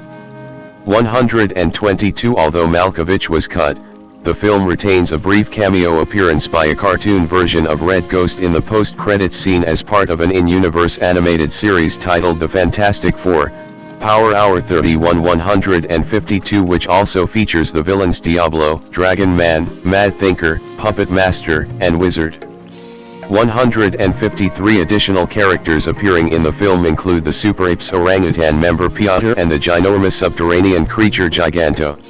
122 Although Malkovich was cut, the film retains a brief cameo appearance by a cartoon version of Red Ghost in the post-credits scene as part of an in-universe animated series titled The Fantastic Four, Power Hour 31. 152 which also features the villains Diablo, Dragon Man, Mad Thinker, Puppet Master, and Wizard. 153 additional characters appearing in the film include the Super Apes orangutan member Piotr and the ginormous subterranean creature Giganto.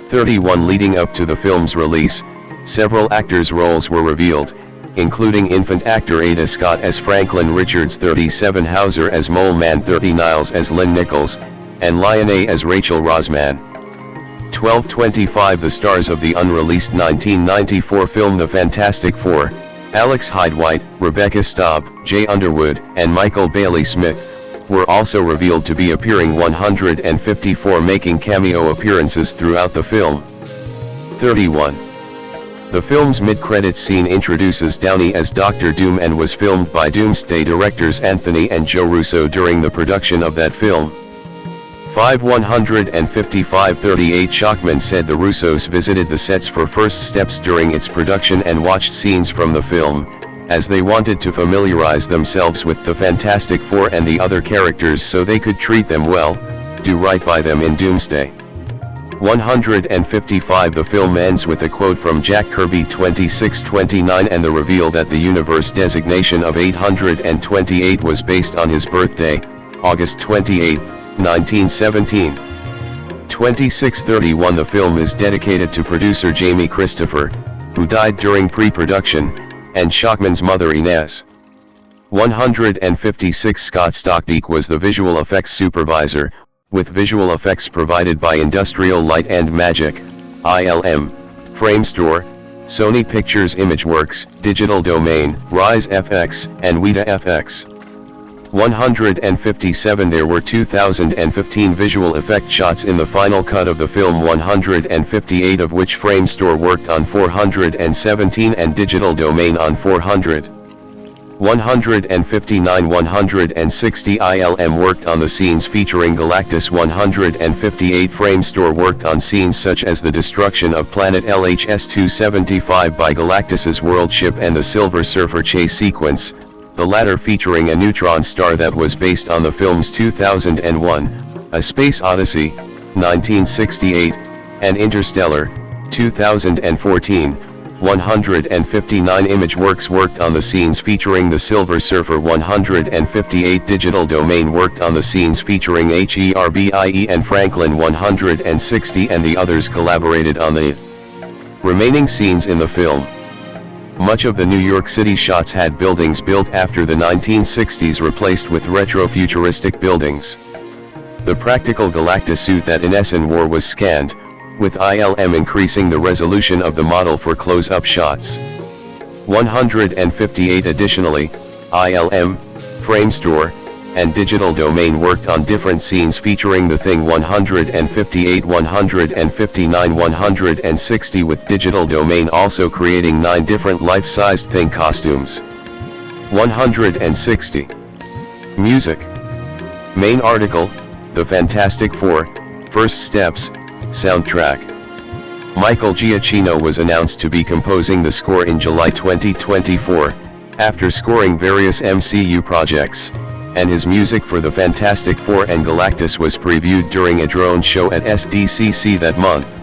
31 Leading up to the film's release, several actors' roles were revealed, including infant actor Ada Scott as Franklin Richards, 37 Hauser as Mole Man, 30 Niles as Lynn Nichols, and Lionel as Rachel Rosman. 1225 The stars of the unreleased 1994 film The Fantastic Four, Alex Hyde White, Rebecca Staub, Jay Underwood, and Michael Bailey Smith, were also revealed to be appearing. 154 making cameo appearances throughout the film. 31. The film's mid-credits scene introduces Downey as Doctor Doom and was filmed by Doomsday directors Anthony and Joe Russo during the production of that film. 155 38 Shockman said the Russos visited the sets for first steps during its production and watched scenes from the film, as they wanted to familiarize themselves with the Fantastic Four and the other characters so they could treat them well, do right by them in Doomsday. 155 The film ends with a quote from Jack Kirby 2629 and the reveal that the universe designation of 828 was based on his birthday, August 28, 1917. 2631 The film is dedicated to producer Jamie Christopher, who died during pre-production, and Shockman's mother Inez. 156 Scott Stockbeek was the visual effects supervisor, with visual effects provided by Industrial Light and Magic, ILM, Framestore, Sony Pictures Imageworks, Digital Domain, Rise FX, and Weta FX. 157 There were 2015 visual effect shots in the final cut of the film, 158 of which Framestore worked on 417 and Digital Domain on 400. 159 160 ILM worked on the scenes featuring Galactus. 158 Framestore worked on scenes such as the destruction of planet LHS-275 by Galactus's world ship and the Silver Surfer chase sequence, the latter featuring a neutron star that was based on the film's 2001, A Space Odyssey, 1968, and Interstellar, 2014. 159 Imageworks worked on the scenes featuring the Silver Surfer. 158 Digital Domain worked on the scenes featuring HERBIE and Franklin. 160 and the others collaborated on the remaining scenes in the film. Much of the New York City shots had buildings built after the 1960s replaced with retro-futuristic buildings. The practical Galactus suit that Ineson wore was scanned, with ILM increasing the resolution of the model for close-up shots. 158 Additionally, ILM, Framestore, and Digital Domain worked on different scenes featuring the Thing. 158 159 160 with Digital Domain also creating 9 different life-sized Thing costumes. 160. Music. Main article, The Fantastic Four, First Steps, Soundtrack. Michael Giacchino was announced to be composing the score in July 2024, after scoring various MCU projects, and his music for the Fantastic Four and Galactus was previewed during a drone show at SDCC that month.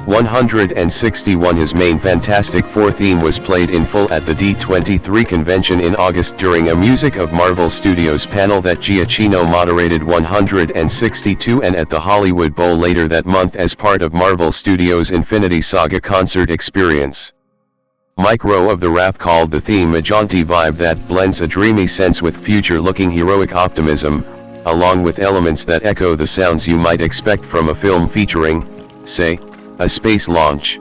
161 His main Fantastic Four theme was played in full at the D23 convention in August during a Music of Marvel Studios panel that Giacchino moderated. 162 And at the Hollywood Bowl later that month as part of Marvel Studios' Infinity Saga concert experience. Mike Rowe of The Rap called the theme a jaunty vibe that blends a dreamy sense with future-looking heroic optimism, along with elements that echo the sounds you might expect from a film featuring, say, a space launch.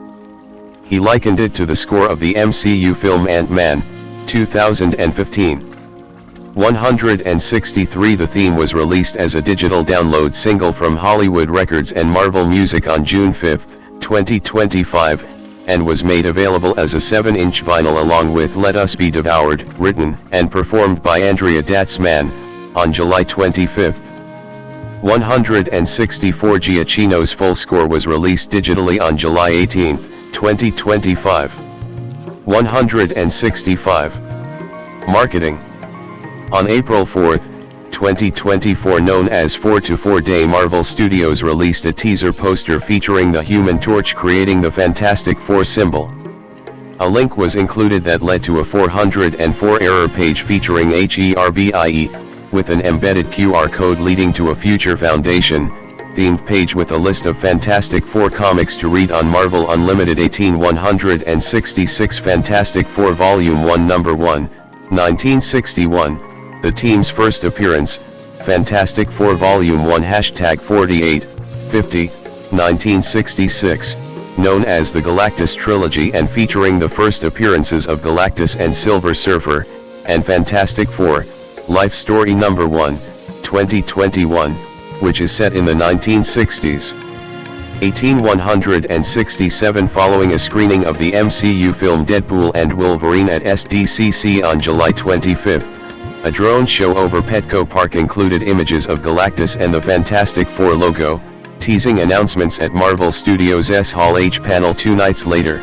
He likened it to the score of the MCU film Ant-Man, 2015. 163 The theme was released as a digital download single from Hollywood Records and Marvel Music on June 5, 2025, and was made available as a 7-inch vinyl along with Let Us Be Devoured, written and performed by Andrea Datzman, on July 25. 164 Giacchino's full score was released digitally on July 18, 2025. 165. Marketing. On April 4, 2024, known as 4 Day, Marvel Studios released a teaser poster featuring the Human Torch creating the Fantastic Four symbol. A link was included that led to a 404 error page featuring HERBIE, with an embedded QR code leading to a Future Foundation-themed page with a list of Fantastic Four comics to read on Marvel Unlimited. 166 Fantastic Four Volume 1 Number 1, 1961, the team's first appearance, Fantastic Four Volume 1 #4850, 1966, known as the Galactus Trilogy and featuring the first appearances of Galactus and Silver Surfer, and Fantastic Four, Life Story Number 1, 2021, which is set in the 1960s. 167 Following a screening of the MCU film Deadpool and Wolverine at SDCC on July 25, a drone show over Petco Park included images of Galactus and the Fantastic Four logo, teasing announcements at Marvel Studios' Hall H panel 2 nights later.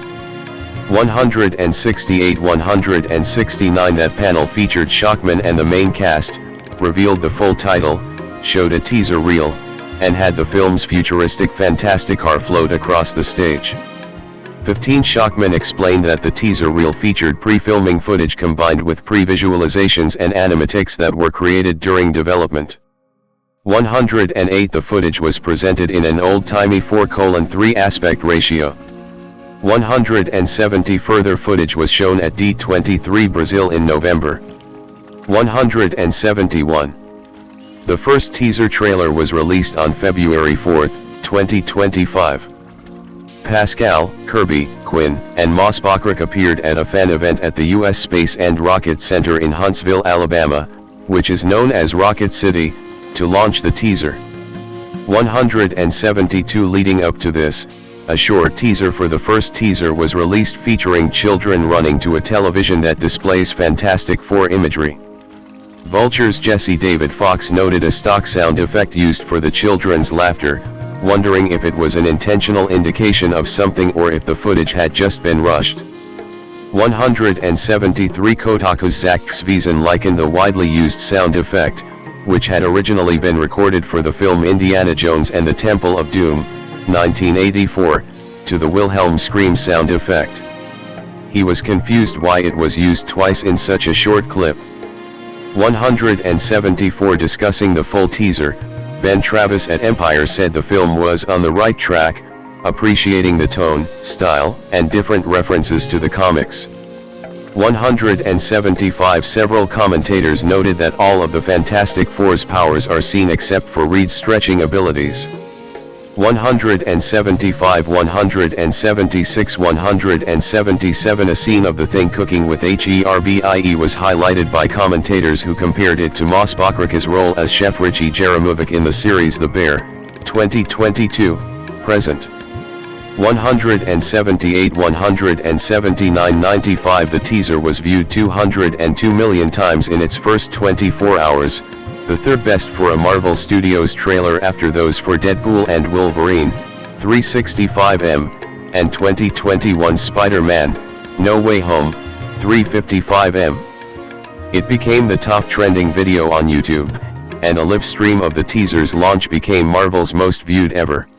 168 169 That panel featured Shockman and the main cast, revealed the full title, showed a teaser reel, and had the film's futuristic fantastic car float across the stage. 15 Shockman explained that the teaser reel featured pre-filming footage combined with pre-visualizations and animatics that were created during development. 108 The footage was presented in an old-timey 4:3 aspect ratio. 170 Further footage was shown at D23 Brazil in November. 171. The first teaser trailer was released on February 4, 2025. Pascal, Kirby, Quinn, and Moss Bachrach appeared at a fan event at the U.S. Space and Rocket Center in Huntsville, Alabama, which is known as Rocket City, to launch the teaser. 172 Leading up to this, a short teaser for the first teaser was released featuring children running to a television that displays Fantastic Four imagery. Vulture's Jesse David Fox noted a stock sound effect used for the children's laughter, wondering if it was an intentional indication of something or if the footage had just been rushed. 173 Kotaku's Zach Svizin likened the widely used sound effect, which had originally been recorded for the film Indiana Jones and the Temple of Doom, 1984, to the Wilhelm scream sound effect. He was confused why it was used twice in such a short clip. 174 Discussing the full teaser, Ben Travis at Empire said the film was on the right track, appreciating the tone, style, and different references to the comics. 175 Several commentators noted that all of the Fantastic Four's powers are seen except for Reed's stretching abilities. 175 176 177 A scene of the Thing cooking with HERBIE was highlighted by commentators who compared it to Moss Bachrach's role as Chef Richie Jaramovic in the series The Bear, 2022, present. 178 179 95 The teaser was viewed 202 million times in its first 24 hours, the third best for a Marvel Studios trailer after those for Deadpool and Wolverine, 365M, and 2021 Spider-Man, No Way Home, 355M. It became the top trending video on YouTube, and a live stream of the teaser's launch became Marvel's most viewed ever.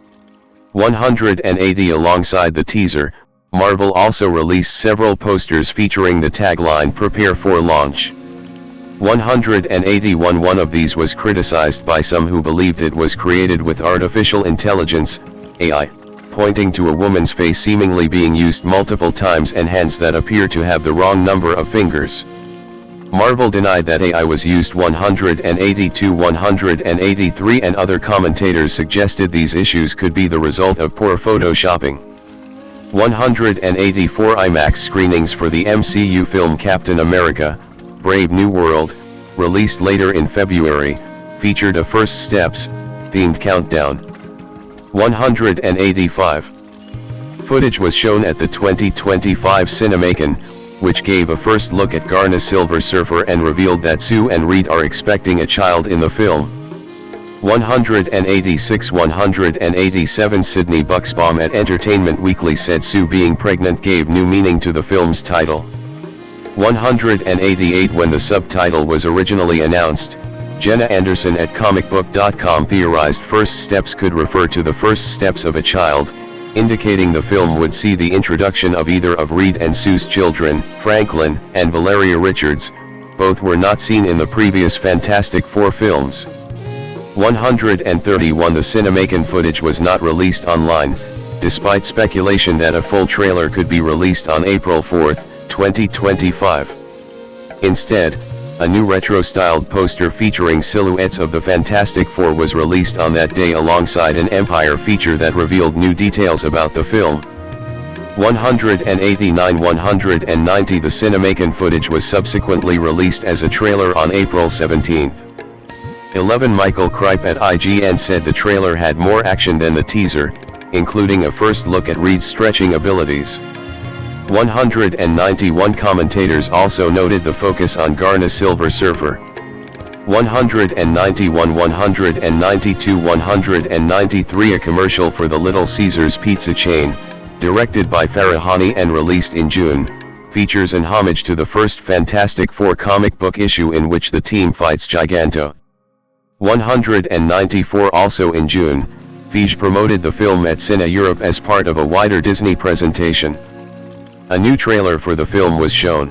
180. Alongside the teaser, Marvel also released several posters featuring the tagline "Prepare for launch." 181. One of these was criticized by some who believed it was created with artificial intelligence, AI, pointing to a woman's face seemingly being used multiple times and hands that appear to have the wrong number of fingers. Marvel denied that AI was used. 182. 183. And other commentators suggested these issues could be the result of poor photoshopping. 184. IMAX screenings for the MCU film Captain America: Brave New World, released later in February, featured a First Steps themed countdown. 185. Footage was shown at the 2025 Cinemacon, which gave a first look at Garna Silver Surfer and revealed that Sue and Reed are expecting a child in the film. 186. 187. Sydney Bucksbaum at Entertainment Weekly said Sue being pregnant gave new meaning to the film's title. 188. When the subtitle was originally announced, Jenna Anderson at comicbook.com theorized First Steps could refer to the first steps of a child, indicating the film would see the introduction of either of Reed and Sue's children, Franklin and Valeria Richards. Both were not seen in the previous Fantastic Four films. 131. The Cinemacon footage was not released online, despite speculation that a full trailer could be released on April 4, 2025. Instead, a new retro-styled poster featuring silhouettes of the Fantastic Four was released on that day alongside an Empire feature that revealed new details about the film. 189. 190. The Cinemacon footage was subsequently released as a trailer on April 17. 11. Michael Kripe at IGN said the trailer had more action than the teaser, including a first look at Reed's stretching abilities. 191. Commentators also noted the focus on Garna Silver Surfer. 191. 192. 193. A commercial for the Little Caesars pizza chain, directed by Farahani and released in June, features an homage to the first Fantastic Four comic book issue in which the team fights Giganto. 194. Also in June, Feige promoted the film at Cine Europe as part of a wider Disney presentation. A new trailer for the film was shown.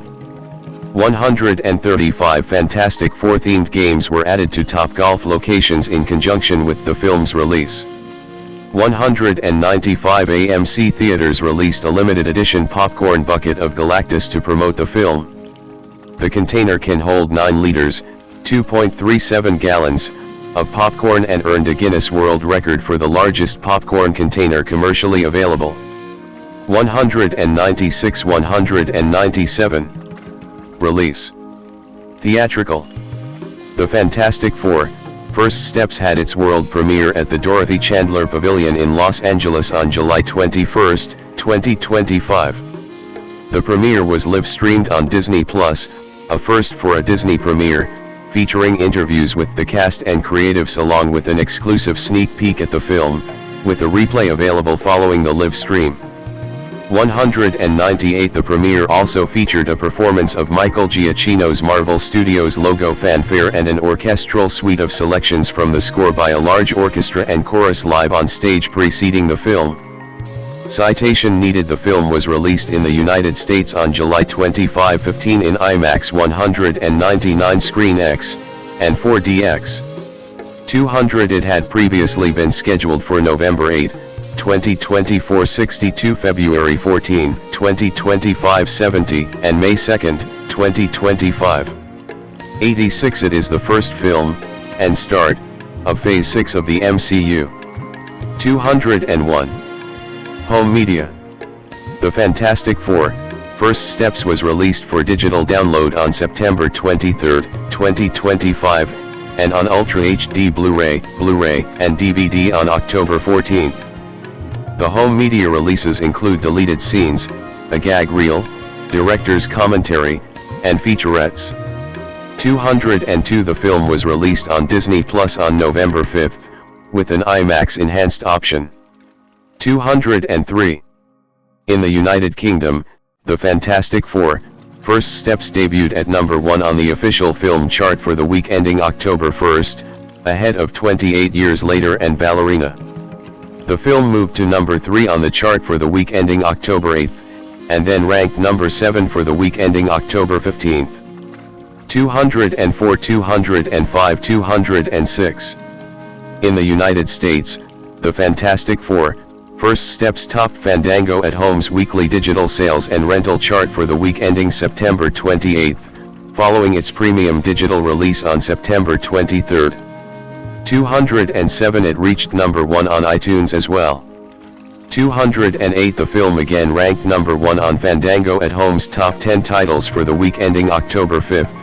135. Fantastic Four themed games were added to Topgolf locations in conjunction with the film's release. 195. AMC Theaters released a limited edition popcorn bucket of Galactus to promote the film. The container can hold 9 liters, 2.37 gallons, of popcorn and earned a Guinness World Record for the largest popcorn container commercially available. 196. 197. Release. Theatrical. The Fantastic Four: First Steps had its world premiere at the Dorothy Chandler Pavilion in Los Angeles on July 21, 2025. The premiere was live-streamed on Disney+, a first for a Disney premiere, featuring interviews with the cast and creatives along with an exclusive sneak peek at the film, with a replay available following the live stream. 198. The premiere also featured a performance of Michael Giacchino's Marvel Studios logo fanfare and an orchestral suite of selections from the score by a large orchestra and chorus live on stage preceding the film. Citation needed. The film was released in the United States on July 25, 15 in IMAX 199 Screen X and 4DX. 200. It had previously been scheduled for November 8, 2024 62 February 14, 2025 70 and May 2, 2025. 86. It is the first film, and start, of Phase 6 of the MCU. 201. Home media. The Fantastic Four: First Steps was released for digital download on September 23, 2025, and on Ultra HD Blu-ray, and DVD on October 14. The home media releases include deleted scenes, a gag reel, director's commentary, and featurettes. 202. The film was released on Disney Plus on November 5, with an IMAX enhanced option. 203. In the United Kingdom, The Fantastic Four: First Steps debuted at number 1 on the official film chart for the week ending October 1, ahead of 28 Years Later and Ballerina. The film moved to number 3 on the chart for the week ending October 8th, and then ranked number 7 for the week ending October 15th. 204, 205, 206. In the United States, The Fantastic Four: First Steps topped Fandango at Home's weekly digital sales and rental chart for the week ending September 28th, following its premium digital release on September 23rd. 207. It reached number 1 on iTunes as well. 208. The film again ranked number 1 on Fandango at Home's top 10 titles for the week ending October 5th.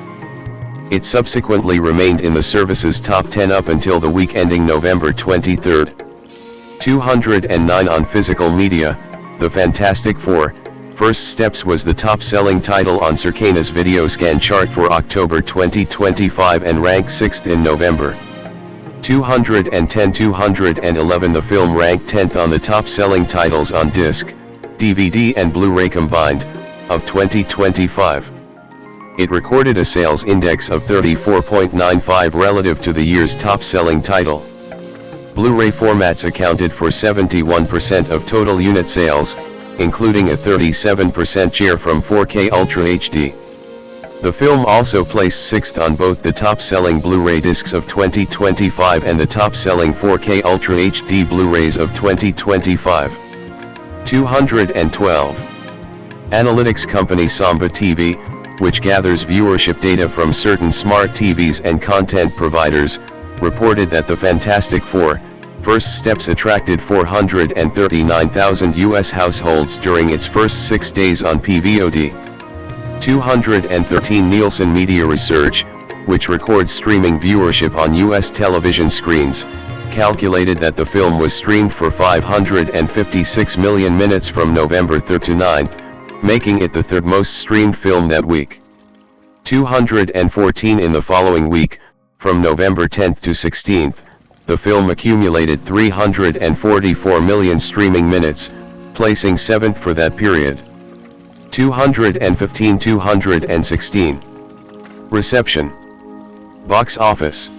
It subsequently remained in the service's top 10 up until the week ending November 23rd. 209. On physical media, The Fantastic Four: First Steps was the top-selling title on Circana's video scan chart for October 2025 and ranked 6th in November. 210, 211. The film ranked 10th on the top-selling titles on disc, DVD and Blu-ray combined, of 2025. It recorded a sales index of 34.95 relative to the year's top-selling title. Blu-ray formats accounted for 71% of total unit sales, including a 37% share from 4K Ultra HD. The film also placed 6th on both the top-selling Blu-ray discs of 2025 and the top-selling 4K Ultra HD Blu-rays of 2025. 212. Analytics company Samba TV, which gathers viewership data from certain smart TVs and content providers, reported that The Fantastic Four: First Steps attracted 439,000 U.S. households during its first 6 days on PVOD. 213. Nielsen Media Research, which records streaming viewership on U.S. television screens, calculated that the film was streamed for 556 million minutes from November 3 to 9th, making it the third most streamed film that week. 214. In the following week, from November 10 to 16th, the film accumulated 344 million streaming minutes, placing 7th for that period. 215, 216. Reception. Box office.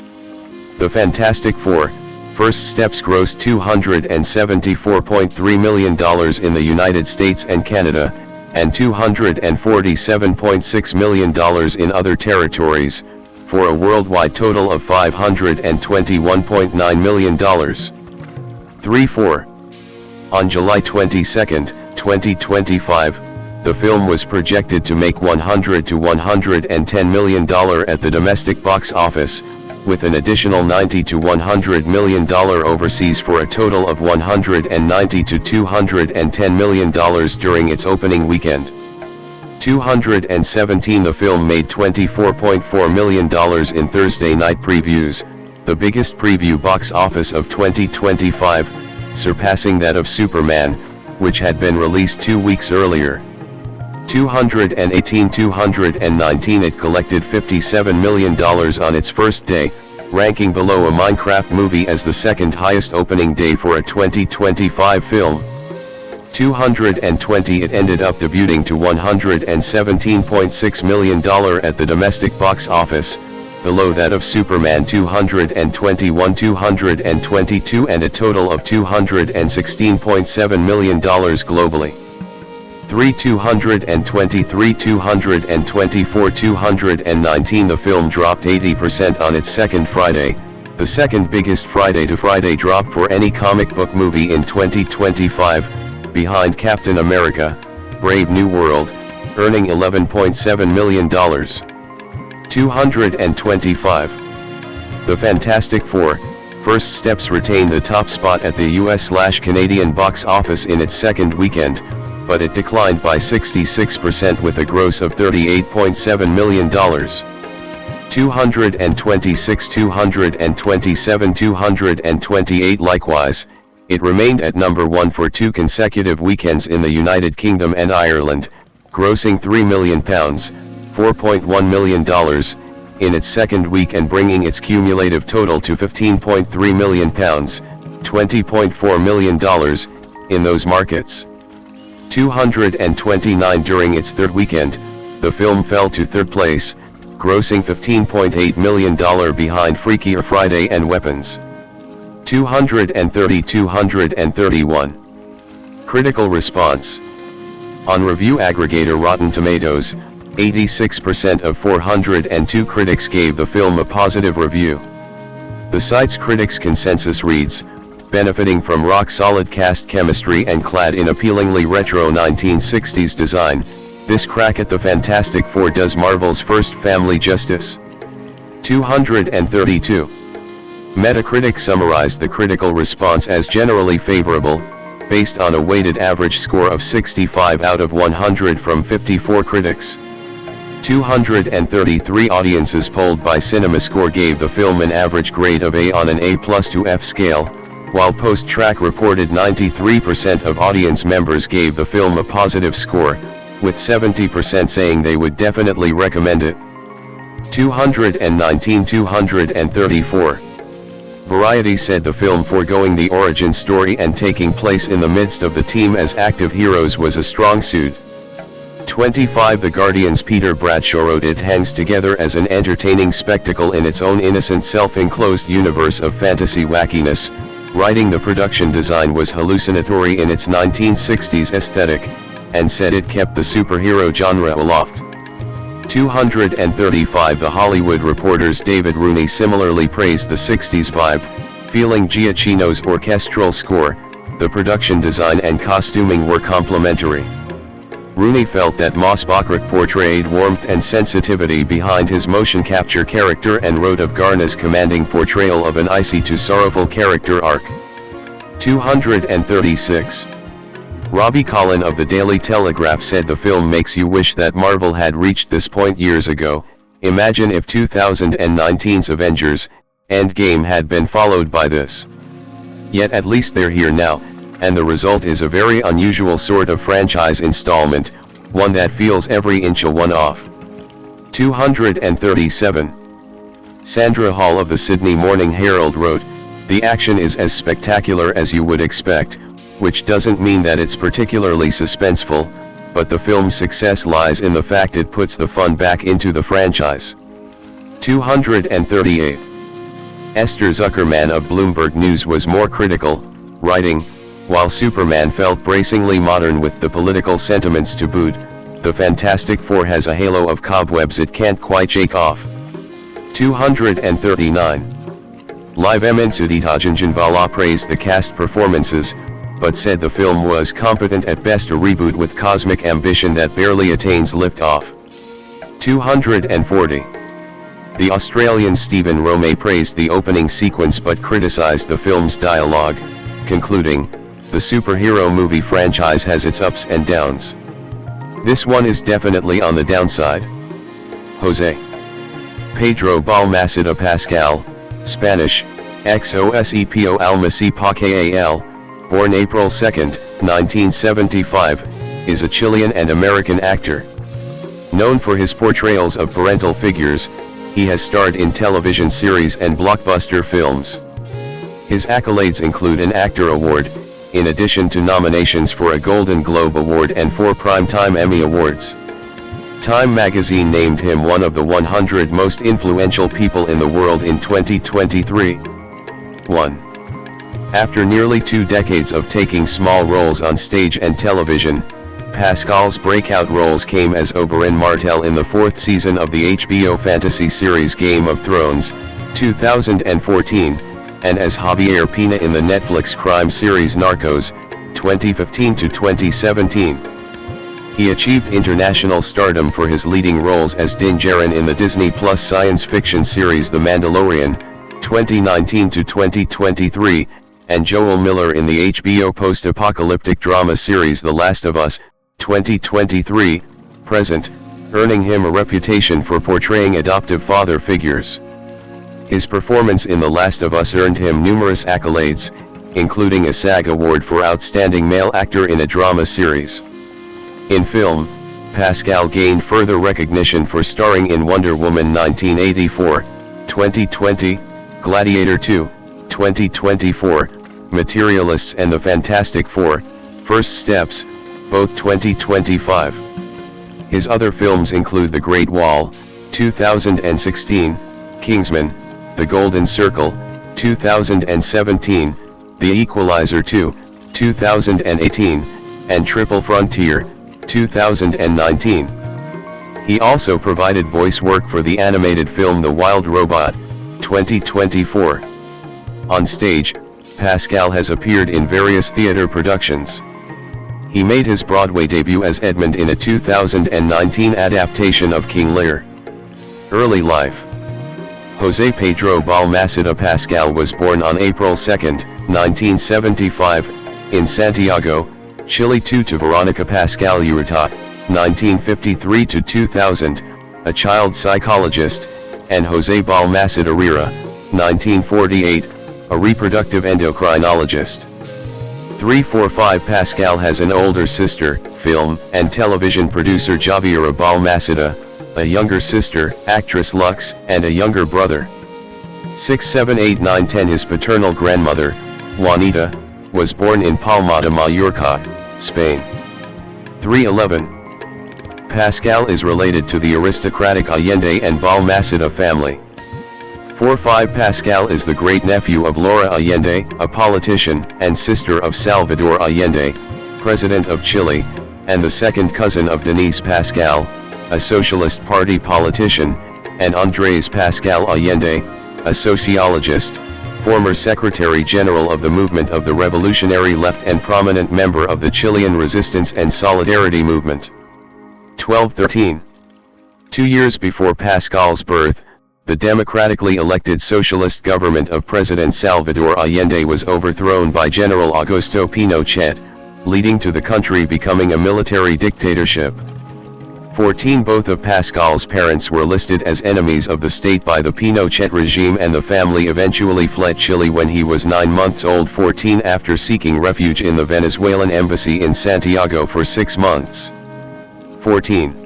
The Fantastic Four: First Steps grossed $274.3 million in the United States and Canada, and $247.6 million in other territories, for a worldwide total of $521.9 million. 3-4. On July 22, 2025, the film was projected to make $100 to $110 million at the domestic box office, with an additional $90 to $100 million overseas for a total of $190 to $210 million during its opening weekend. 217. The film made $24.4 million in Thursday night previews, the biggest preview box office of 2025, surpassing that of Superman, which had been released 2 weeks earlier. 218, 219. It collected $57 million on its first day, ranking below a Minecraft movie as the second highest opening day for a 2025 film. 220. It ended up debuting to $117.6 million at the domestic box office, below that of Superman 221, 222, and a total of $216.7 million globally. 223, 224, 219. The film dropped 80% on its second Friday, the second biggest Friday-to-Friday drop for any comic book movie in 2025, behind Captain America: Brave New World, earning $11.7 million. 225. The Fantastic Four: First Steps retained the top spot at the US/Canadian box office in its second weekend, but it declined by 66% with a gross of $38.7 million. 226, 227, 228. Likewise, it remained at number 1 for 2 consecutive weekends in the United Kingdom and Ireland, grossing £3 million, $4.1 million, in its second week and bringing its cumulative total to £15.3 million, $20.4 million, in those markets. 229. During its third weekend, the film fell to third place, grossing $15.8 million behind Freakier Friday and Weapons. 231. Critical response. On review aggregator Rotten Tomatoes, 86% of 402 critics gave the film a positive review. The site's critics' consensus reads, benefiting from rock-solid cast chemistry and clad in appealingly retro 1960s design, this crack at the Fantastic Four does Marvel's first family justice. 232. Metacritic summarized the critical response as generally favorable, based on a weighted average score of 65 out of 100 from 54 critics. 233 audiences polled by CinemaScore gave the film an average grade of A on an A+ to F scale, while Post-Track reported 93% of audience members gave the film a positive score, with 70% saying they would definitely recommend it. 234. Variety said the film foregoing the origin story and taking place in the midst of the team as active heroes was a strong suit. 25. The Guardian's Peter Bradshaw wrote it hangs together as an entertaining spectacle in its own innocent self-enclosed universe of fantasy wackiness, writing the production design was hallucinatory in its 1960s aesthetic, and said it kept the superhero genre aloft. 235. The Hollywood Reporter's David Rooney similarly praised the 60s vibe, feeling Giacchino's orchestral score, the production design and costuming were complementary. Rooney felt that Moss Bachrach portrayed warmth and sensitivity behind his motion capture character and wrote of Garna's commanding portrayal of an icy to sorrowful character arc. 236. Robbie Collin of the Daily Telegraph said the film makes you wish that Marvel had reached this point years ago. Imagine if 2019's Avengers Endgame had been followed by this. Yet at least they're here now, and the result is a very unusual sort of franchise installment, one that feels every inch a one-off. 237. Sandra Hall of the Sydney Morning Herald wrote, "The action is as spectacular as you would expect, which doesn't mean that it's particularly suspenseful, but the film's success lies in the fact it puts the fun back into the franchise." 238. Esther Zuckerman of Bloomberg News was more critical, writing, "While Superman felt bracingly modern with the political sentiments to boot, the Fantastic Four has a halo of cobwebs it can't quite shake off." 239. Live Suditajanjanvala praised the cast performances, but said the film was competent at best, a reboot with cosmic ambition that barely attains liftoff. 240. The Australian Stephen Romay praised the opening sequence but criticised the film's dialogue, concluding, "The superhero movie franchise has its ups and downs. This one is definitely on the downside." Jose Pedro Pascal, Spanish, Xosepo Almasi Pacal, born April 2, 1975, is a Chilean and American actor. Known for his portrayals of parental figures, he has starred in television series and blockbuster films. His accolades include an Actor Award, in addition to nominations for a Golden Globe Award and 4 Primetime Emmy Awards. Time magazine named him one of the 100 most influential people in the world in 2023. 1. After nearly 2 decades of taking small roles on stage and television, Pascal's breakout roles came as Oberyn Martell in the 4th season of the HBO fantasy series Game of Thrones, 2014, and as Javier Pina in the Netflix crime series Narcos, 2015 to 2017. He achieved international stardom for his leading roles as Din Djarin in the Disney Plus science fiction series The Mandalorian, 2019 to 2023, and Joel Miller in the HBO post-apocalyptic drama series The Last of Us, 2023, present, earning him a reputation for portraying adoptive father figures. His performance in The Last of Us earned him numerous accolades, including a SAG Award for Outstanding Male Actor in a Drama Series. In film, Pascal gained further recognition for starring in Wonder Woman 1984, 2020, Gladiator 2, 2024, Materialists and the Fantastic Four, First Steps, both 2025. His other films include The Great Wall, 2016, Kingsman, The Golden Circle, 2017, The Equalizer 2, 2018, and Triple Frontier, 2019. He also provided voice work for the animated film The Wild Robot, 2024. On stage, Pascal has appeared in various theater productions. He made his Broadway debut as Edmund in a 2019 adaptation of King Lear. Early life. José Pedro Balmaceda Pascal was born on April 2, 1975, in Santiago, Chile to Veronica Pascal Urrutia, 1953-2000, a child psychologist, and José Balmaceda Riera, 1948, a reproductive endocrinologist. 345 Pascal has an older sister, film and television producer Javiera Balmaceda, a younger sister, actress Lux, and a younger brother. 6, 7, 8, 9, 10 His paternal grandmother, Juanita, was born in Palma de Mallorca, Spain. 311. Pascal is related to the aristocratic Allende and Balmaceda family. 4-5 Pascal is the great-nephew of Laura Allende, a politician, and sister of Salvador Allende, President of Chile, and the second cousin of Denise Pascal, a Socialist Party politician, and Andrés Pascal Allende, a sociologist, former Secretary General of the Movement of the Revolutionary Left and prominent member of the Chilean Resistance and Solidarity Movement. 1213. 2 years before Pascal's birth, the democratically elected socialist government of President Salvador Allende was overthrown by General Augusto Pinochet, leading to the country becoming a military dictatorship. 14 Both of Pascal's parents were listed as enemies of the state by the Pinochet regime, and the family eventually fled Chile when he was 9 months old. 14 After seeking refuge in the Venezuelan embassy in Santiago for 6 months. 14.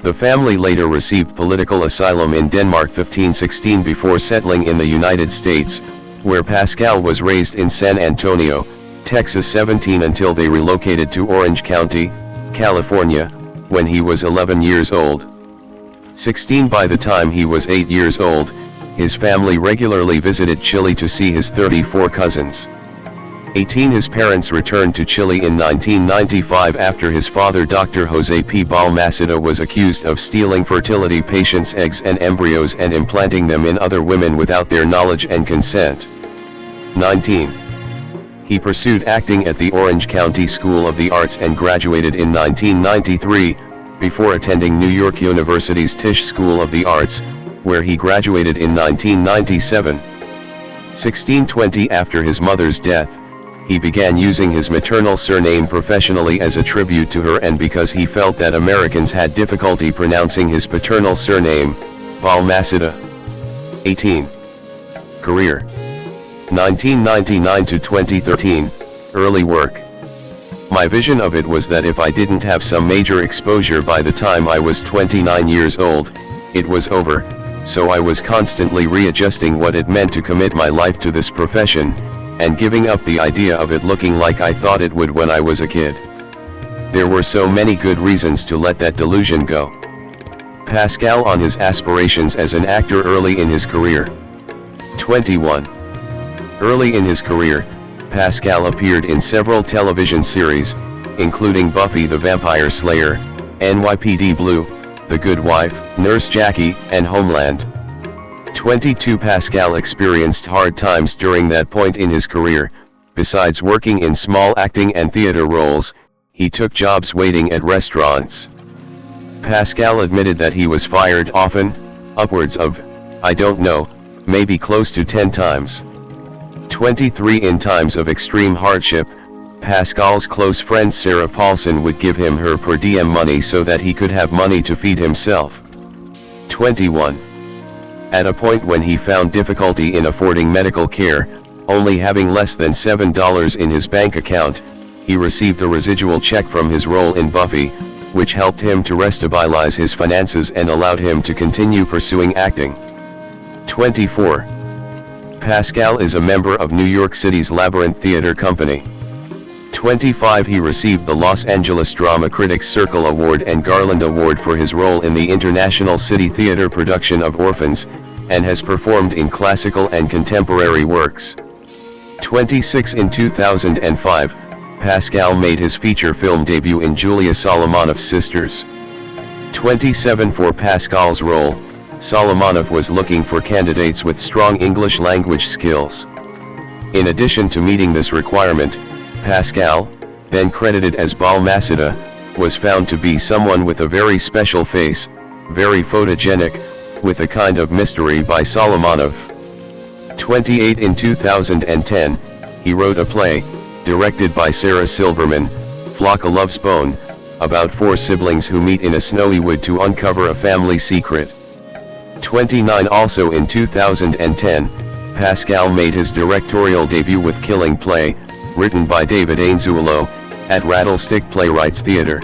The family later received political asylum in Denmark. 1516 Before settling in the United States, where Pascal was raised in San Antonio, Texas. 17 Until they relocated to Orange County, California, when he was 11 years old. 16 By the time he was 8 years old, his family regularly visited Chile to see his 34 cousins. 18 His parents returned to Chile in 1995 after his father Dr. José P. Balmaceda was accused of stealing fertility patients' eggs and embryos and implanting them in other women without their knowledge and consent. 19. He pursued acting at the Orange County School of the Arts and graduated in 1993, before attending New York University's Tisch School of the Arts, where he graduated in 1997. 1620 After his mother's death, he began using his maternal surname professionally as a tribute to her and because he felt that Americans had difficulty pronouncing his paternal surname, Balmaceda. 18. Career. 1999 to 2013, early work. My vision of it was that if I didn't have some major exposure by the time I was 29 years old, it was over, so I was constantly readjusting what it meant to commit my life to this profession, and giving up the idea of it looking like I thought it would when I was a kid. There were so many good reasons to let that delusion go. Pascal on his aspirations as an actor early in his career. 21. Early in his career, Pascal appeared in several television series, including Buffy the Vampire Slayer, NYPD Blue, The Good Wife, Nurse Jackie, and Homeland. 22 Pascal experienced hard times during that point in his career. Besides working in small acting and theater roles, he took jobs waiting at restaurants. Pascal admitted that he was fired often, upwards of, I don't know, maybe close to 10 times. 23 In times of extreme hardship, Pascal's close friend Sarah Paulson would give him her per diem money so that he could have money to feed himself. 21. At a point when he found difficulty in affording medical care, only having less than $7 in his bank account, he received a residual check from his role in Buffy, which helped him to restabilize his finances and allowed him to continue pursuing acting. 24. Pascal is a member of New York City's Labyrinth Theater Company. 25 He received the Los Angeles Drama Critics Circle Award and Garland Award for his role in the International City Theater production of Orphans, and has performed in classical and contemporary works. 26 In 2005, Pascal made his feature film debut in Julia Solomonov's Sisters. 27 For Pascal's role, Solomonov was looking for candidates with strong English language skills. In addition to meeting this requirement, Pascal, then credited as Balmaceda, was found to be someone with a very special face, very photogenic, with a kind of mystery by Solomonov. 28 In 2010, he wrote a play, directed by Sarah Silverman, Flock a Love's Bone, about 4 siblings who meet in a snowy wood to uncover a family secret. 29 Also in 2010, Pascal made his directorial debut with Killing Play, written by David Ainzuolo, at Rattlestick Playwrights Theater.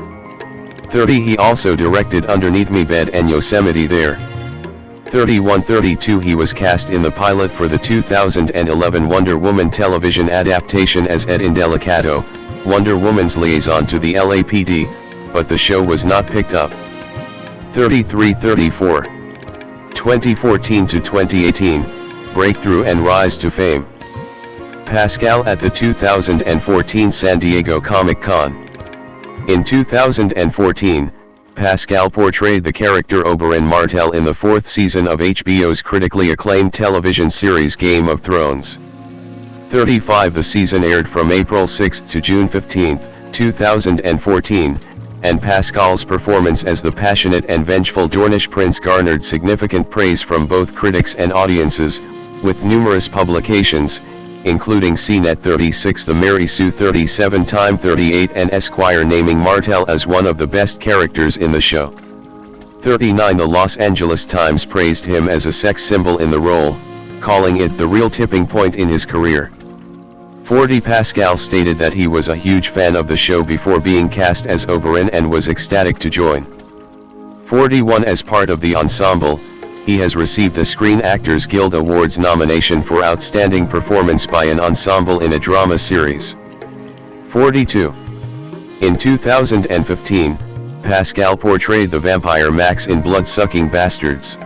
30 He also directed Underneath Me Bed and Yosemite There. 32 He was cast in the pilot for the 2011 Wonder Woman television adaptation as Ed Indelicato, Wonder Woman's liaison to the LAPD, but the show was not picked up. 34 2014 to 2018, Breakthrough and Rise to Fame. Pascal at the 2014 San Diego Comic-Con. In 2014, Pascal portrayed the character Oberyn Martell in the 4th season of HBO's critically acclaimed television series Game of Thrones. 35 The season aired from April 6 to June 15, 2014, and Pascal's performance as the passionate and vengeful Dornish prince garnered significant praise from both critics and audiences, with numerous publications, including CNET 36, The Mary Sue 37, Time 38 and Esquire naming Martell as one of the best characters in the show. 39 The Los Angeles Times praised him as a sex symbol in the role, calling it the real tipping point in his career. 40 Pascal stated that he was a huge fan of the show before being cast as Oberyn and was ecstatic to join. 41 As part of the ensemble, he has received a Screen Actors Guild Awards nomination for Outstanding Performance by an Ensemble in a Drama Series. 42 In 2015, Pascal portrayed the vampire Max in Blood-Sucking Bastards.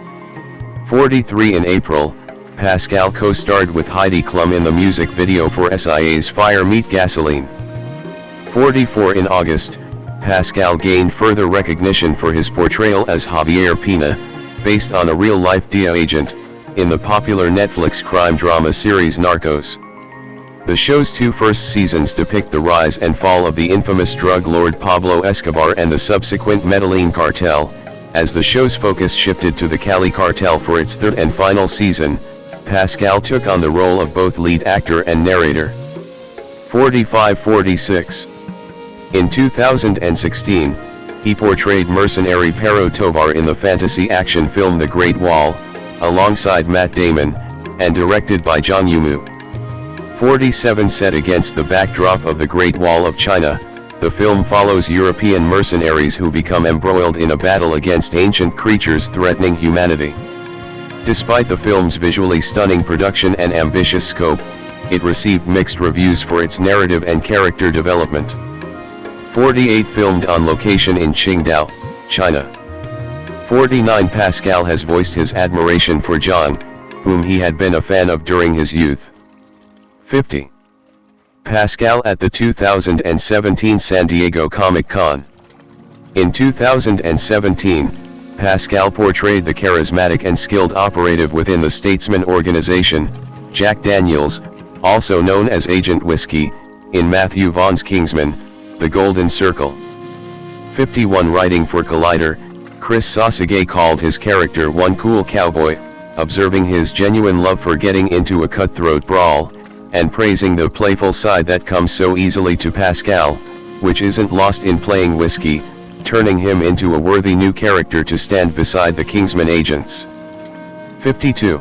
43 In April, Pascal co-starred with Heidi Klum in the music video for SIA's Fire Meet Gasoline. 44 In August, Pascal gained further recognition for his portrayal as Javier Pina, based on a real-life DEA agent, in the popular Netflix crime drama series Narcos. The show's 2 first seasons depict the rise and fall of the infamous drug lord Pablo Escobar and the subsequent Medellin cartel. As the show's focus shifted to the Cali cartel for its 3rd and final season, Pascal took on the role of both lead actor and narrator. 45-46 In 2016, he portrayed mercenary Pero Tovar in the fantasy action film The Great Wall, alongside Matt Damon, and directed by Zhang Yimou. 47 Set against the backdrop of the Great Wall of China, the film follows European mercenaries who become embroiled in a battle against ancient creatures threatening humanity. Despite the film's visually stunning production and ambitious scope, it received mixed reviews for its narrative and character development. 48 Filmed on location in Qingdao, China. 49 Pascal has voiced his admiration for Zhang, whom he had been a fan of during his youth. 50 Pascal at the 2017 San Diego Comic-Con. In 2017, Pascal portrayed the charismatic and skilled operative within the Statesman organization, Jack Daniels, also known as Agent Whiskey, in Matthew Vaughn's Kingsman: The Golden Circle. 51 Writing for Collider, Chris Sasage called his character one cool cowboy, observing his genuine love for getting into a cutthroat brawl, and praising the playful side that comes so easily to Pascal, which isn't lost in playing Whiskey, turning him into a worthy new character to stand beside the Kingsman agents. 52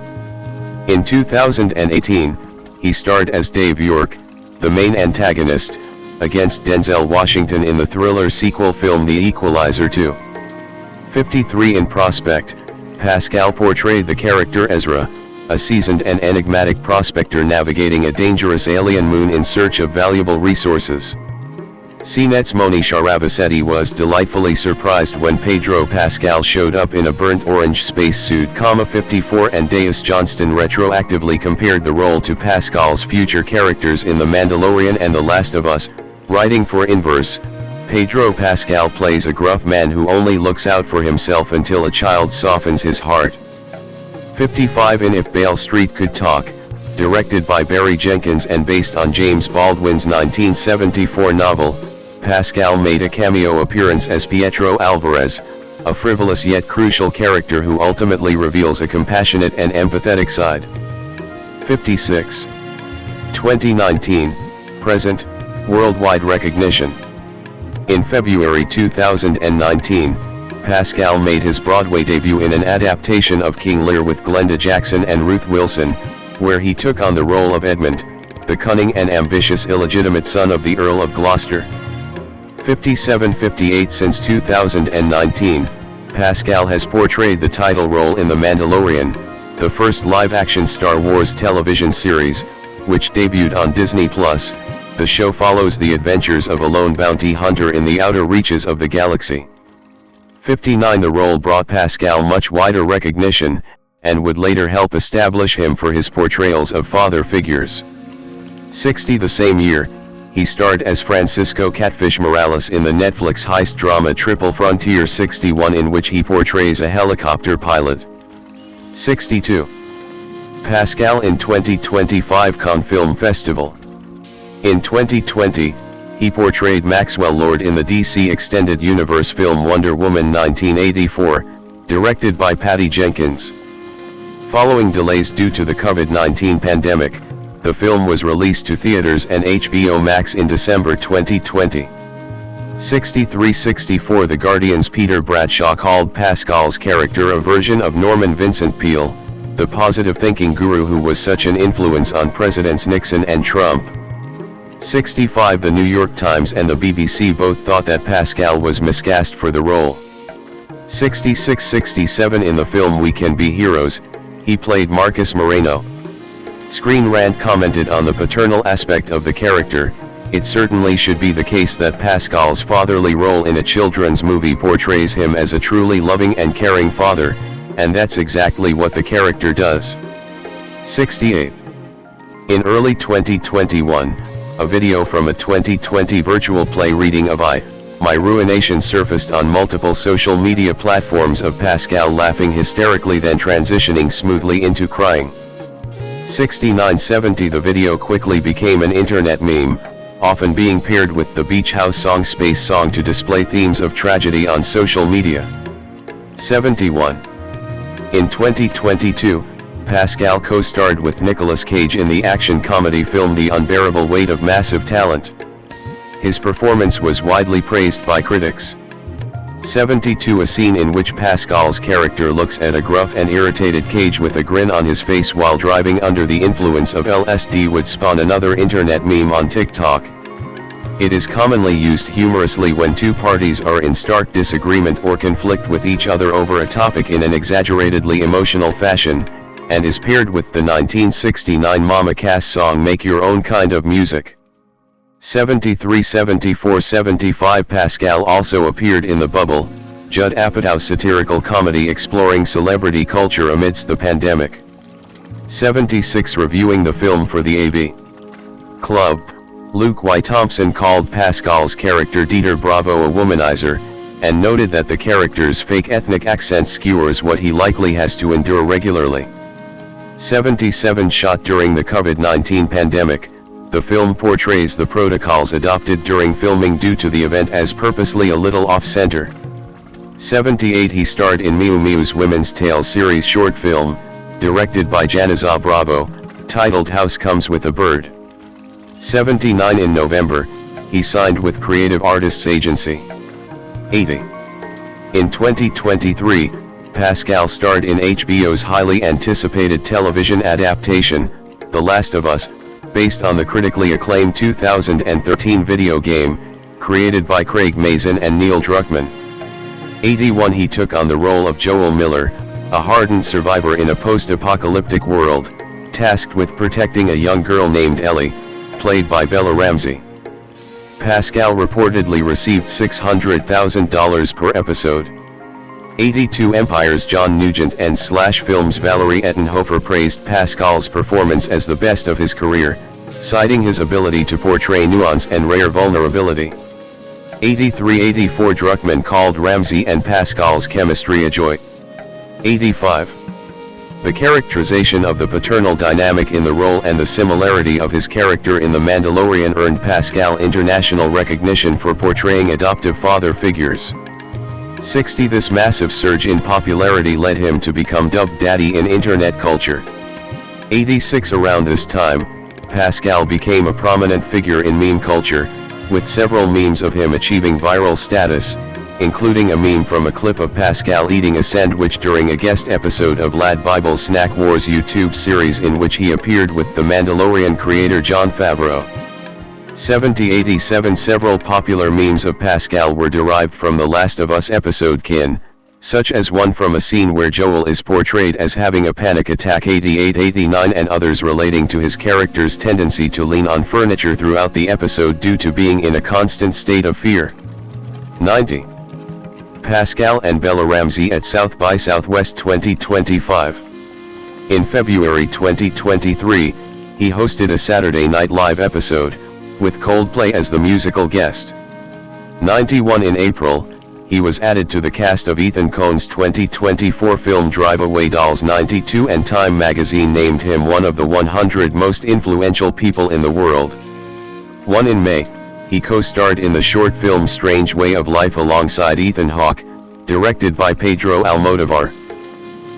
In 2018, he starred as Dave York, the main antagonist, against Denzel Washington in the thriller sequel film The Equalizer 2. 53 In Prospect, Pascal portrayed the character Ezra, a seasoned and enigmatic prospector navigating a dangerous alien moon in search of valuable resources. CNET's Moni Sharavasetti was delightfully surprised when Pedro Pascal showed up in a burnt orange spacesuit, 54, and Deus Johnston retroactively compared the role to Pascal's future characters in The Mandalorian and The Last of Us, writing for Inverse, Pedro Pascal plays a gruff man who only looks out for himself until a child softens his heart. 55 in If Beale Street Could Talk, directed by Barry Jenkins and based on James Baldwin's 1974 novel, Pascal made a cameo appearance as Pietro Alvarez, a frivolous yet crucial character who ultimately reveals a compassionate and empathetic side. 56. 2019, present, worldwide recognition. In February 2019, Pascal made his Broadway debut in an adaptation of King Lear with Glenda Jackson and Ruth Wilson, where he took on the role of Edmund, the cunning and ambitious illegitimate son of the Earl of Gloucester. 57-58 Since 2019, Pascal has portrayed the title role in The Mandalorian, the first live-action Star Wars television series, which debuted on Disney+. The show follows the adventures of a lone bounty hunter in the outer reaches of the galaxy. 59 The role brought Pascal much wider recognition, and would later help establish him for his portrayals of father figures. 60 The same year, he starred as Francisco Catfish Morales in the Netflix heist drama Triple Frontier. 61 In which he portrays a helicopter pilot. 62. Pascal in 2025 Cannes Film Festival. In 2020, he portrayed Maxwell Lord in the DC Extended Universe film Wonder Woman 1984, directed by Patty Jenkins. Following delays due to the COVID-19 pandemic, the film was released to theaters and HBO Max in December 2020. 63-64 The Guardian's Peter Bradshaw called Pascal's character a version of Norman Vincent Peale, the positive-thinking guru who was such an influence on Presidents Nixon and Trump. 65 The New York Times and the BBC both thought that Pascal was miscast for the role. 66-67 In the film We Can Be Heroes, he played Marcus Moreno. Screen Rant commented on the paternal aspect of the character. It certainly should be the case that Pascal's fatherly role in a children's movie portrays him as a truly loving and caring father, and that's exactly what the character does. 68. In early 2021, a video from a 2020 virtual play reading of My Ruination surfaced on multiple social media platforms of Pascal laughing hysterically then transitioning smoothly into crying. 69-70 The video quickly became an internet meme, often being paired with the Beach House song Space Song to display themes of tragedy on social media. 71. In 2022, Pascal co-starred with Nicolas Cage in the action comedy film The Unbearable Weight of Massive Talent. His performance was widely praised by critics. 72 A scene in which Pascal's character looks at a gruff and irritated Cage with a grin on his face while driving under the influence of LSD would spawn another internet meme on TikTok. It is commonly used humorously when two parties are in stark disagreement or conflict with each other over a topic in an exaggeratedly emotional fashion, and is paired with the 1969 Mama Cass song Make Your Own Kind of Music. 73-74-75 Pascal also appeared in The Bubble, Judd Apatow's satirical comedy exploring celebrity culture amidst the pandemic. 76 Reviewing the film for the AV Club, Luke Y. Thompson called Pascal's character Dieter Bravo a womanizer, and noted that the character's fake ethnic accent skewers what he likely has to endure regularly. 77 Shot during the COVID-19 pandemic, the film portrays the protocols adopted during filming due to the event as purposely a little off-center. 78 He starred in Miu Miu's Women's Tale series short film, directed by Janiza Bravo, titled House Comes with a Bird. 79 In November, he signed with Creative Artists Agency. 80. In 2023, Pascal starred in HBO's highly anticipated television adaptation, The Last of Us, based on the critically acclaimed 2013 video game, created by Craig Mazin and Neil Druckmann. 81 He took on the role of Joel Miller, a hardened survivor in a post-apocalyptic world, tasked with protecting a young girl named Ellie, played by Bella Ramsey. Pascal reportedly received $600,000 per episode. 82 Empire's John Nugent and Slash Films' Valerie Ettenhofer praised Pascal's performance as the best of his career, citing his ability to portray nuance and rare vulnerability. 83-84 Druckmann called Ramsey and Pascal's chemistry a joy. 85. The characterization of the paternal dynamic in the role and the similarity of his character in The Mandalorian earned Pascal international recognition for portraying adoptive father figures. 60. This massive surge in popularity led him to become dubbed Daddy in internet culture. 86. Around this time, Pascal became a prominent figure in meme culture, with several memes of him achieving viral status, including a meme from a clip of Pascal eating a sandwich during a guest episode of Lad Bible's Snack Wars YouTube series in which he appeared with The Mandalorian creator Jon Favreau. 70-87 Several popular memes of Pascal were derived from The Last of Us episode Kin, such as one from a scene where Joel is portrayed as having a panic attack. 88-89 and others relating to his character's tendency to lean on furniture throughout the episode due to being in a constant state of fear. 90. Pascal and Bella Ramsey at South by Southwest 2025. In February 2023, he hosted a Saturday Night Live episode, with Coldplay as the musical guest. 91 In April, he was added to the cast of Ethan Coen's 2024 film Drive Away Dolls. 92 and Time magazine named him one of the 100 most influential people in the world. 1 In May, he co-starred in the short film Strange Way of Life alongside Ethan Hawke, directed by Pedro Almodovar.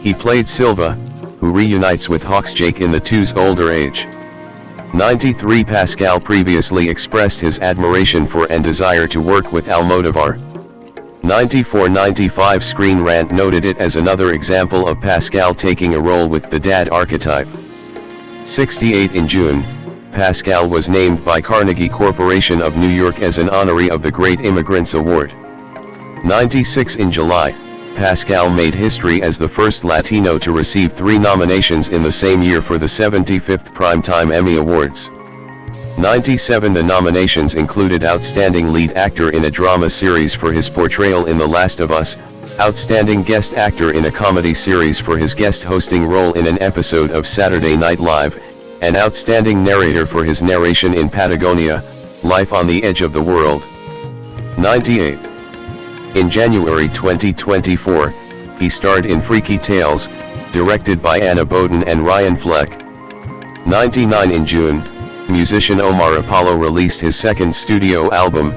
He played Silva, who reunites with Hawke's Jake in the two's older age. 93 Pascal previously expressed his admiration for and desire to work with Almodovar. 94-95 Screen Rant noted it as another example of Pascal taking a role with the dad archetype. 68 In June, Pascal was named by Carnegie Corporation of New York as an honoree of the Great Immigrants Award. 96 In July, Pascal made history as the first Latino to receive 3 nominations in the same year for the 75th Primetime Emmy Awards. 97 The nominations included Outstanding Lead Actor in a Drama Series for his portrayal in The Last of Us, Outstanding Guest Actor in a Comedy Series for his guest hosting role in an episode of Saturday Night Live, and Outstanding Narrator for his narration in Patagonia, Life on the Edge of the World. 98. In January 2024, he starred in Freaky Tales, directed by Anna Boden and Ryan Fleck. 99 In June, musician Omar Apollo released his second studio album,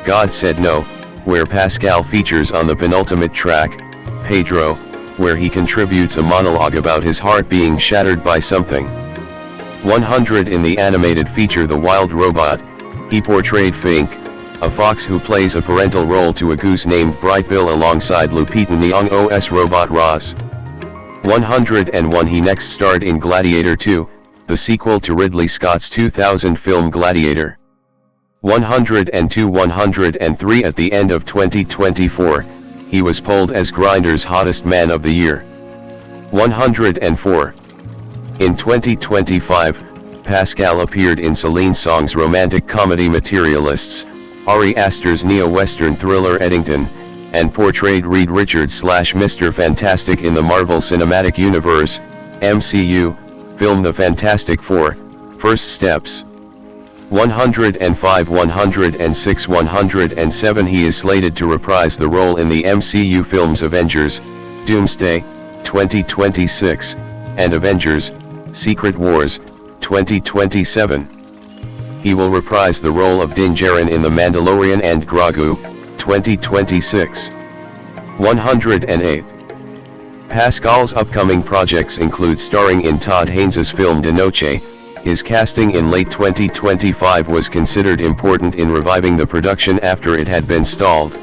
God Said No, where Pascal features on the penultimate track, Pedro, where he contributes a monologue about his heart being shattered by something. 100 In the animated feature The Wild Robot, he portrayed Fink, a fox who plays a parental role to a goose named Bright Bill alongside Lupita Nyong'o's robot Roz. 101 He next starred in Gladiator 2, the sequel to Ridley Scott's 2000 film Gladiator. 102-103 At the end of 2024, he was polled as Grindr's hottest man of the year. 104. In 2025, Pascal appeared in Celine Song's romantic comedy Materialists, Ari Aster's neo-western thriller Eddington, and portrayed Reed Richards / Mr. Fantastic in the Marvel Cinematic Universe, MCU, film The Fantastic Four, First Steps. 105 106 107 He is slated to reprise the role in the MCU films Avengers, Doomsday, 2026, and Avengers, Secret Wars, 2027. He will reprise the role of Din Djarin in The Mandalorian and Grogu, 2026. 108. Pascal's upcoming projects include starring in Todd Haynes' film De Noche. His casting in late 2025 was considered important in reviving the production after it had been stalled.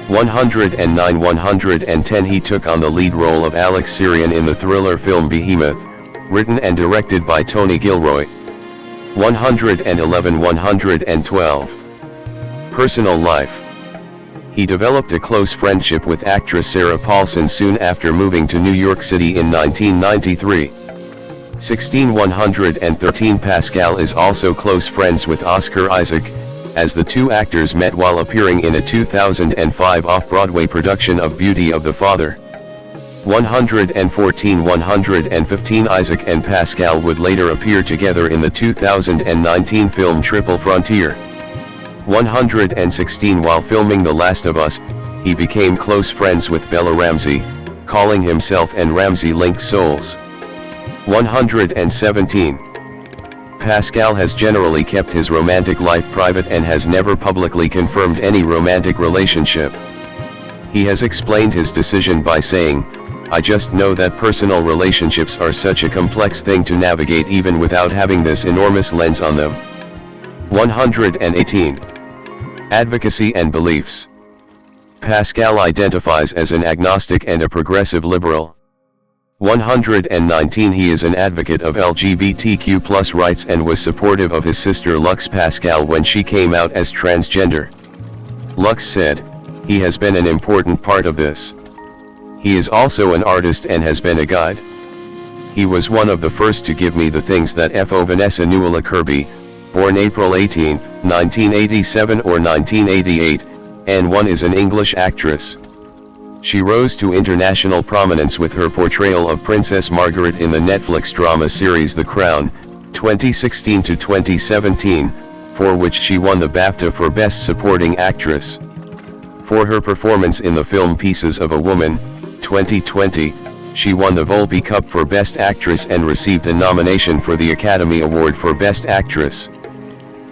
109 110 He took on the lead role of Alex Syrian in the thriller film Behemoth, written and directed by Tony Gilroy. 111 112. Personal life. He developed a close friendship with actress Sarah Paulson soon after moving to New York City in 1993. 16 113 Pascal is also close friends with Oscar Isaac, as the two actors met while appearing in a 2005 off-Broadway production of Beauty of the Father. 115 Isaac and Pascal would later appear together in the 2019 film Triple Frontier. 116 While filming The Last of Us, he became close friends with Bella Ramsey, calling himself and Ramsey linked souls. 117 Pascal has generally kept his romantic life private and has never publicly confirmed any romantic relationship. He has explained his decision by saying, "I just know that personal relationships are such a complex thing to navigate even without having this enormous lens on them." 118 Advocacy and beliefs. Pascal identifies as an agnostic and a progressive liberal. 119 He is an advocate of LGBTQ+ rights and was supportive of his sister Lux Pascal when she came out as transgender. Lux said, "He has been an important part of this. He is also an artist and has been a guide. He was one of the first to give me the things that FO." Vanessa Kirby, born April 18, 1987 or 1988, and one is an English actress. She rose to international prominence with her portrayal of Princess Margaret in the Netflix drama series The Crown, 2016 to 2017, for which she won the BAFTA for Best Supporting Actress. For her performance in the film Pieces of a Woman, 2020, she won the Volpe Cup for Best Actress and received a nomination for the Academy Award for Best Actress.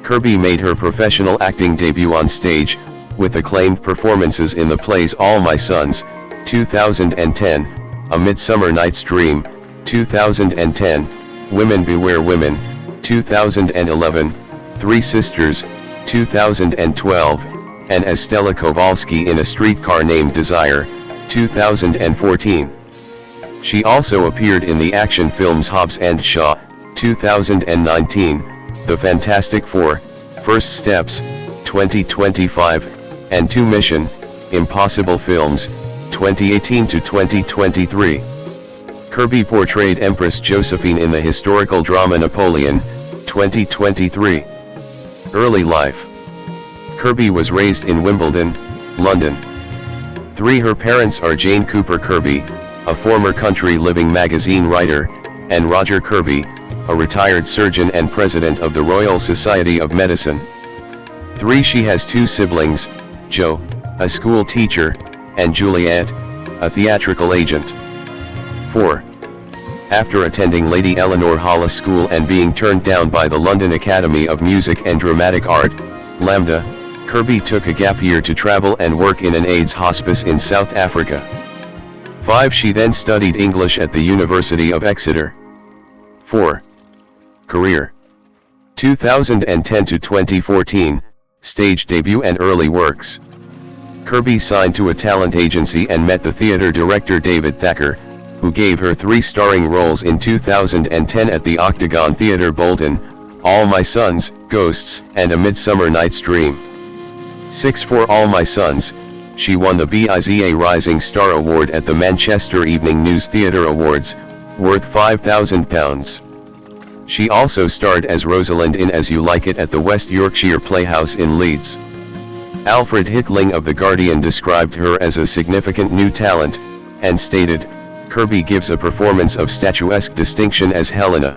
Kirby made her professional acting debut on stage, with acclaimed performances in the plays All My Sons, 2010, A Midsummer Night's Dream, 2010, Women Beware Women, 2011, Three Sisters, 2012, and as Stella Kowalski in A Streetcar Named Desire, 2014. She also appeared in the action films Hobbs and Shaw, 2019, The Fantastic Four, First Steps, 2025, and Two Mission, Impossible Films, 2018 to 2023. Kirby portrayed Empress Josephine in the historical drama Napoleon, 2023. Early life. Kirby was raised in Wimbledon, London. 3. Her parents are Jane Cooper Kirby, a former Country Living magazine writer, and Roger Kirby, a retired surgeon and president of the Royal Society of Medicine. 3. She has 2 siblings, Joe, a school teacher, and Juliet, a theatrical agent. 4. After attending Lady Eleanor Hollis School and being turned down by the London Academy of Music and Dramatic Art, LAMDA, Kirby took a gap year to travel and work in an AIDS hospice in South Africa. 5. She then studied English at the University of Exeter. 4. Career. 2010 to 2014, stage debut and early works. Kirby signed to a talent agency and met the theater director David Thacker, who gave her 3 starring roles in 2010 at the Octagon Theatre Bolton, All My Sons, Ghosts, and A Midsummer Night's Dream. 6. For All My Sons, she won the BIZA Rising Star Award at the Manchester Evening News Theatre Awards, worth £5,000. She also starred as Rosalind in As You Like It at the West Yorkshire Playhouse in Leeds. Alfred Hickling of The Guardian described her as a significant new talent, and stated, "Kirby gives a performance of statuesque distinction as Helena."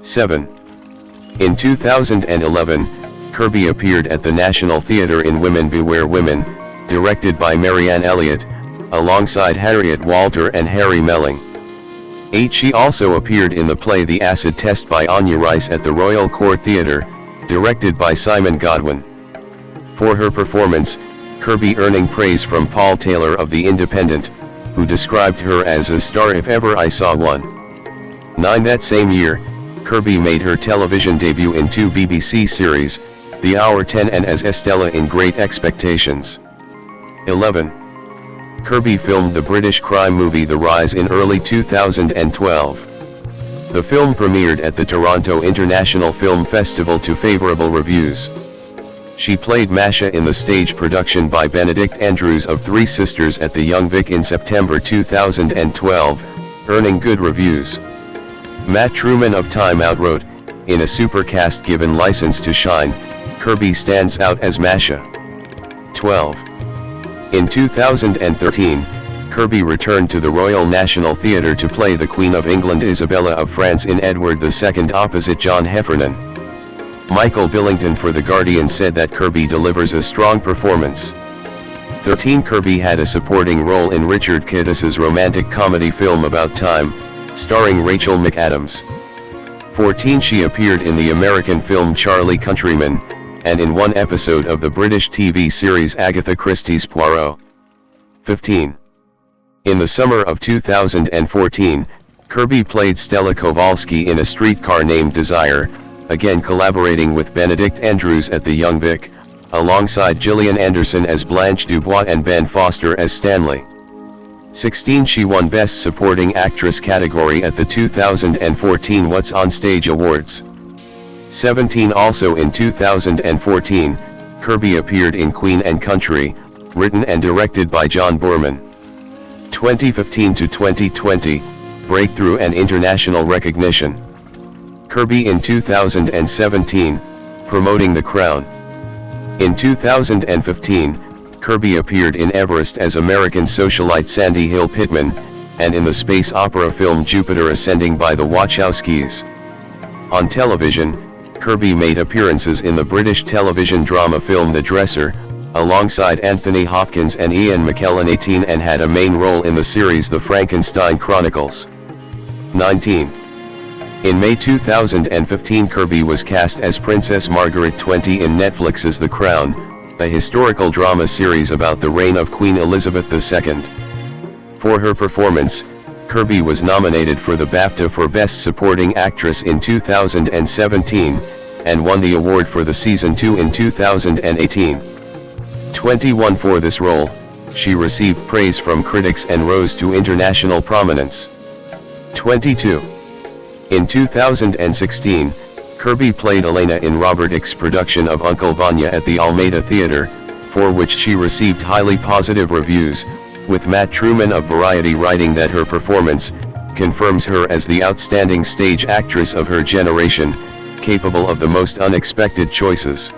7. In 2011, Kirby appeared at the National Theatre in Women Beware Women, directed by Marianne Elliott, alongside Harriet Walter and Harry Melling. 8. She also appeared in the play The Acid Test by Anya Rice at the Royal Court Theatre, directed by Simon Godwin. For her performance, Kirby earning praise from Paul Taylor of The Independent, who described her as a star if ever I saw one. 9. That same year, Kirby made her television debut in 2 BBC series, The Hour 10 and as Estella in Great Expectations. 11. Kirby filmed the British crime movie The Rise in early 2012. The film premiered at the Toronto International Film Festival to favorable reviews. She played Masha in the stage production by Benedict Andrews of Three Sisters at the Young Vic in September 2012, earning good reviews. Matt Truman of Time Out wrote, "In a supercast given license to shine, Kirby stands out as Masha. 12. In 2013, Kirby returned to the Royal National Theatre to play the Queen of England Isabella of France in Edward II opposite John Heffernan. Michael Billington for The Guardian said that Kirby delivers a strong performance. 13. Kirby had a supporting role in Richard Kiddis's romantic comedy film About Time, starring Rachel McAdams. 14. She appeared in the American film Charlie Countryman, and in one episode of the British TV series Agatha Christie's Poirot. 15. In the summer of 2014, Kirby played Stella Kowalski in A Streetcar Named Desire, again collaborating with Benedict Andrews at The Young Vic, alongside Gillian Anderson as Blanche Dubois and Ben Foster as Stanley. 16. She won Best Supporting Actress category at the 2014 What's on Stage Awards. 17. Also in 2014, Kirby appeared in Queen and Country, written and directed by John Boorman. 2015 to 2020, Breakthrough and International Recognition. Kirby in 2017, Promoting the Crown. In 2015, Kirby appeared in Everest as American socialite Sandy Hill Pittman, and in the space opera film Jupiter Ascending by the Wachowskis. On television, Kirby made appearances in the British television drama film The Dresser, alongside Anthony Hopkins and Ian McKellen 18 and had a main role in the series The Frankenstein Chronicles. 19. In May 2015 Kirby was cast as Princess Margaret 20 in Netflix's The Crown, a historical drama series about the reign of Queen Elizabeth II. For her performance, Kirby was nominated for the BAFTA for Best Supporting Actress in 2017, and won the award for the Season 2 in 2018. 21. For this role, she received praise from critics and rose to international prominence. 22. In 2016, Kirby played Elena in Robert Ick's production of Uncle Vanya at the Almeida Theatre, for which she received highly positive reviews, with Matt Truman of Variety writing that her performance confirms her as the outstanding stage actress of her generation, capable of the most unexpected choices.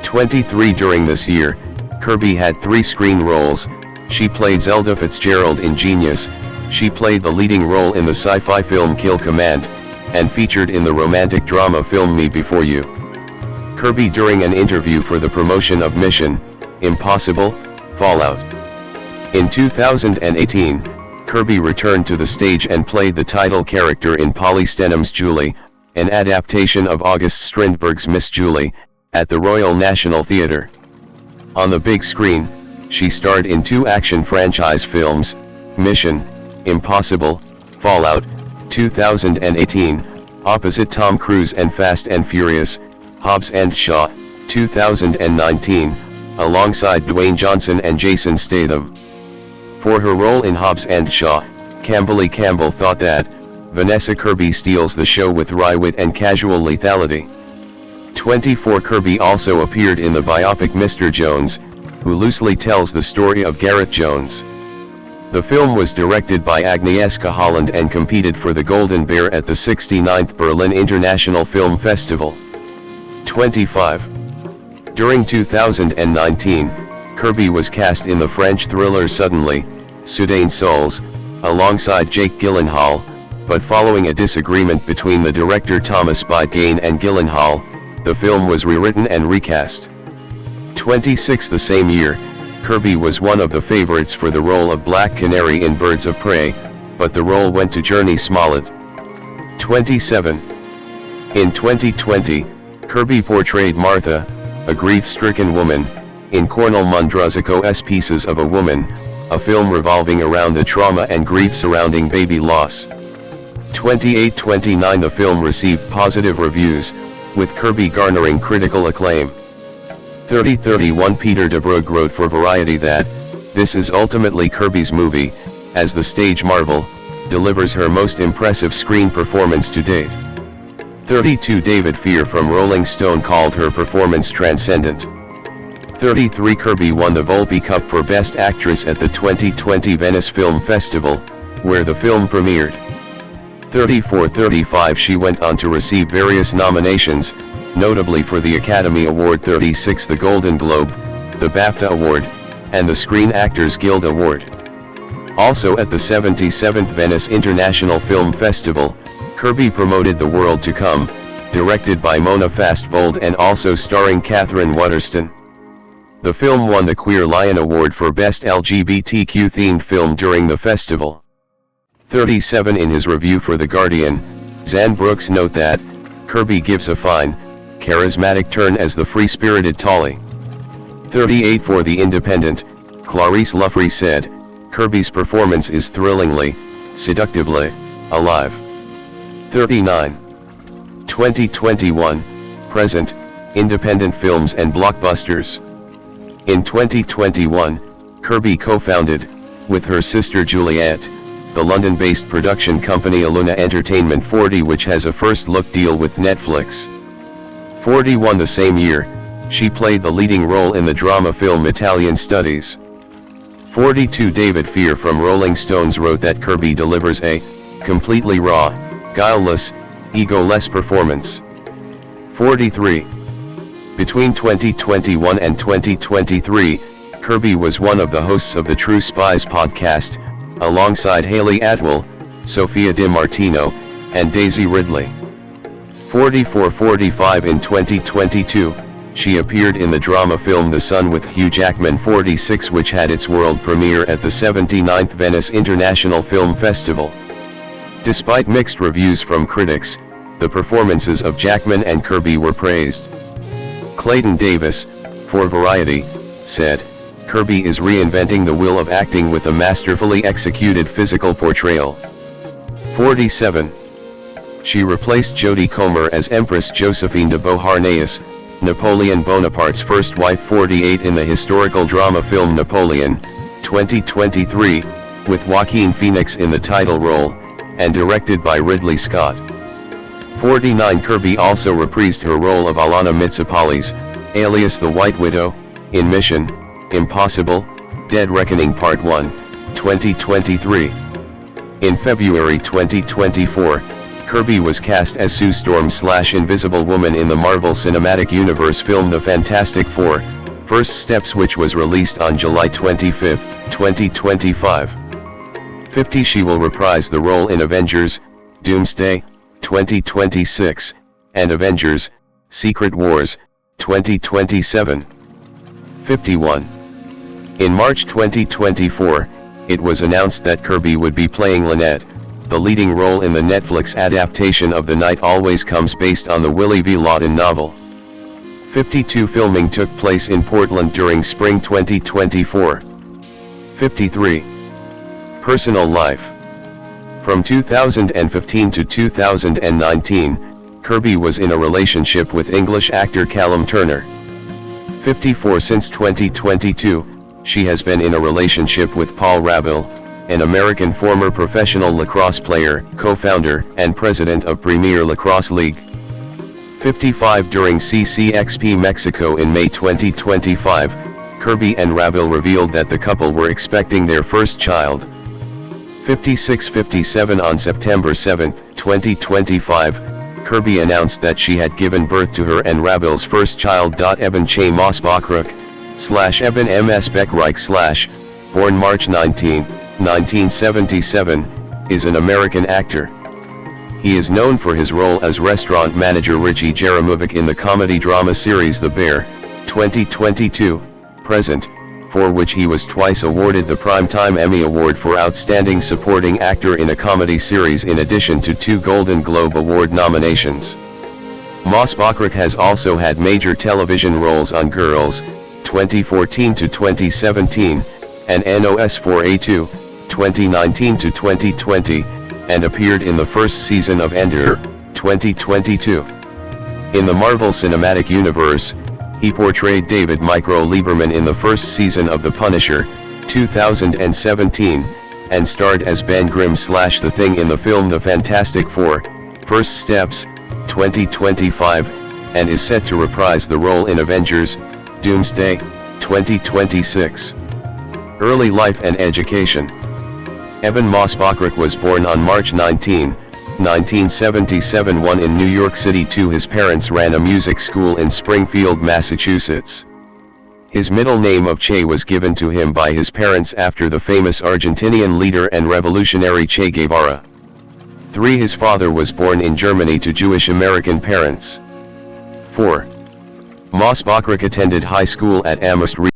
23. During this year, Kirby had 3 screen roles. She played Zelda Fitzgerald in Genius, she played the leading role in the sci-fi film Kill Command, and featured in the romantic drama film Me Before You. Kirby during an interview for the promotion of Mission Impossible Fallout. In 2018, Kirby returned to the stage and played the title character in Polly Stenham's Julie, an adaptation of August Strindberg's Miss Julie, at the Royal National Theatre. On the big screen, she starred in 2 action franchise films, Mission Impossible Fallout, 2018, opposite Tom Cruise, and Fast and Furious, Hobbs and Shaw, 2019, alongside Dwayne Johnson and Jason Statham. For her role in Hobbs and Shaw, Camberly Campbell thought that Vanessa Kirby steals the show with wry wit and casual lethality. 24. Kirby also appeared in the biopic Mr. Jones, who loosely tells the story of Gareth Jones. The film was directed by Agnieszka Holland and competed for the Golden Bear at the 69th Berlin International Film Festival. 25. During 2019, Kirby was cast in the French thriller Suddenly, Soudain Souls, alongside Jake Gyllenhaal, but following a disagreement between the director Thomas Bydgain and Gyllenhaal, the film was rewritten and recast. 26. The same year, Kirby was one of the favorites for the role of Black Canary in Birds of Prey, but the role went to Jurnee Smollett. 27. In 2020, Kirby portrayed Martha, a grief-stricken woman, in Cornel Mundruczyk's Pieces of a Woman, a film revolving around the trauma and grief surrounding baby loss. 28-29. The film received positive reviews, with Kirby garnering critical acclaim. 30-31. Peter DeBrugge wrote for Variety that, "This is ultimately Kirby's movie, as the stage marvel, delivers her most impressive screen performance to date." 32. David Fear from Rolling Stone called her performance transcendent. 33. Kirby won the Volpe Cup for Best Actress at the 2020 Venice Film Festival, where the film premiered. 34-35. She went on to receive various nominations, notably for the Academy Award 36, the Golden Globe, the BAFTA Award, and the Screen Actors Guild Award. Also at the 77th Venice International Film Festival, Kirby promoted The World to Come, directed by Mona Fastvold and also starring Catherine Waterston. The film won the Queer Lion Award for Best LGBTQ-themed film during the festival. 37 In his review for The Guardian, Zan Brooks note that, Kirby gives a fine, charismatic turn as the free-spirited Tolly. 38 For The Independent, Clarice Luffrey said, Kirby's performance is thrillingly, seductively, alive. 39. 2021, present, independent films and blockbusters. In 2021, Kirby co-founded, with her sister Juliette, the London-based production company Aluna Entertainment 40, which has a first-look deal with Netflix. 41 The same year, she played the leading role in the drama film Italian Studies. 42 David Fear from Rolling Stones wrote that Kirby delivers a completely raw, guileless, ego-less performance. 43. Between 2021 and 2023, Kirby was one of the hosts of the True Spies podcast, alongside Haley Atwell, Sophia DiMartino, and Daisy Ridley. 44-45 In 2022, she appeared in the drama film The Sun with Hugh Jackman. 46 Which had its world premiere at the 79th Venice International Film Festival. Despite mixed reviews from critics, the performances of Jackman and Kirby were praised. Clayton Davis, for Variety, said, Kirby is reinventing the will of acting with a masterfully executed physical portrayal. 47. She replaced Jodie Comer as Empress Josephine de Beauharnais, Napoleon Bonaparte's first wife. 48 In the historical drama film Napoleon, 2023, with Joaquin Phoenix in the title role, and directed by Ridley Scott. 49 Kirby also reprised her role of Alana Mitsopali's, alias the White Widow, in Mission Impossible, Dead Reckoning Part 1, 2023. In February 2024, Kirby was cast as Sue Storm/Invisible Woman in the Marvel Cinematic Universe film The Fantastic Four, First Steps, which was released on July 25, 2025. 50 She will reprise the role in Avengers, Doomsday, 2026, and Avengers, Secret Wars, 2027. 51. In March 2024, it was announced that Kirby would be playing Lynette, the leading role in the Netflix adaptation of The Night Always Comes based on the Willie V. Lawton novel. 52 Filming took place in Portland during spring 2024. 53. Personal life. From 2015 to 2019, Kirby was in a relationship with English actor Callum Turner. 54 Since 2022, she has been in a relationship with Paul Rabil, an American former professional lacrosse player, co-founder, and president of Premier Lacrosse League. 55 During CCXP Mexico in May 2025, Kirby and Rabil revealed that the couple were expecting their first child. 56-57 On September 7, 2025, Kirby announced that she had given birth to her and Rabil's first child. Evan Che Mosbachruk/Evan M.S. Beckreich/ born March 19, 1977, is an American actor. He is known for his role as restaurant manager Richie Jaramovic in the comedy-drama series The Bear, 2022, present, for which he was twice awarded the Primetime Emmy Award for Outstanding Supporting Actor in a Comedy Series in addition to 2 Golden Globe Award nominations. Mosbachruk has also had major television roles on Girls, 2014 to 2017, and NOS4A2, 2019 to 2020, and appeared in the first season of Ender, 2022. In the Marvel Cinematic Universe, he portrayed David Micro Lieberman in the first season of The Punisher, 2017, and starred as Ben Grimm / The Thing in the film The Fantastic Four, First Steps, 2025, and is set to reprise the role in Avengers, Doomsday, 2026. Early life and education. Evan Mosbachruk was born on March 19, 1977. 1 In New York City. 2 His parents ran a music school in Springfield, Massachusetts. His middle name of Che was given to him by his parents after the famous Argentinian leader and revolutionary Che Guevara. 3 His father was born in Germany to Jewish American parents. 4 Moss Bachrach attended high school at Amherst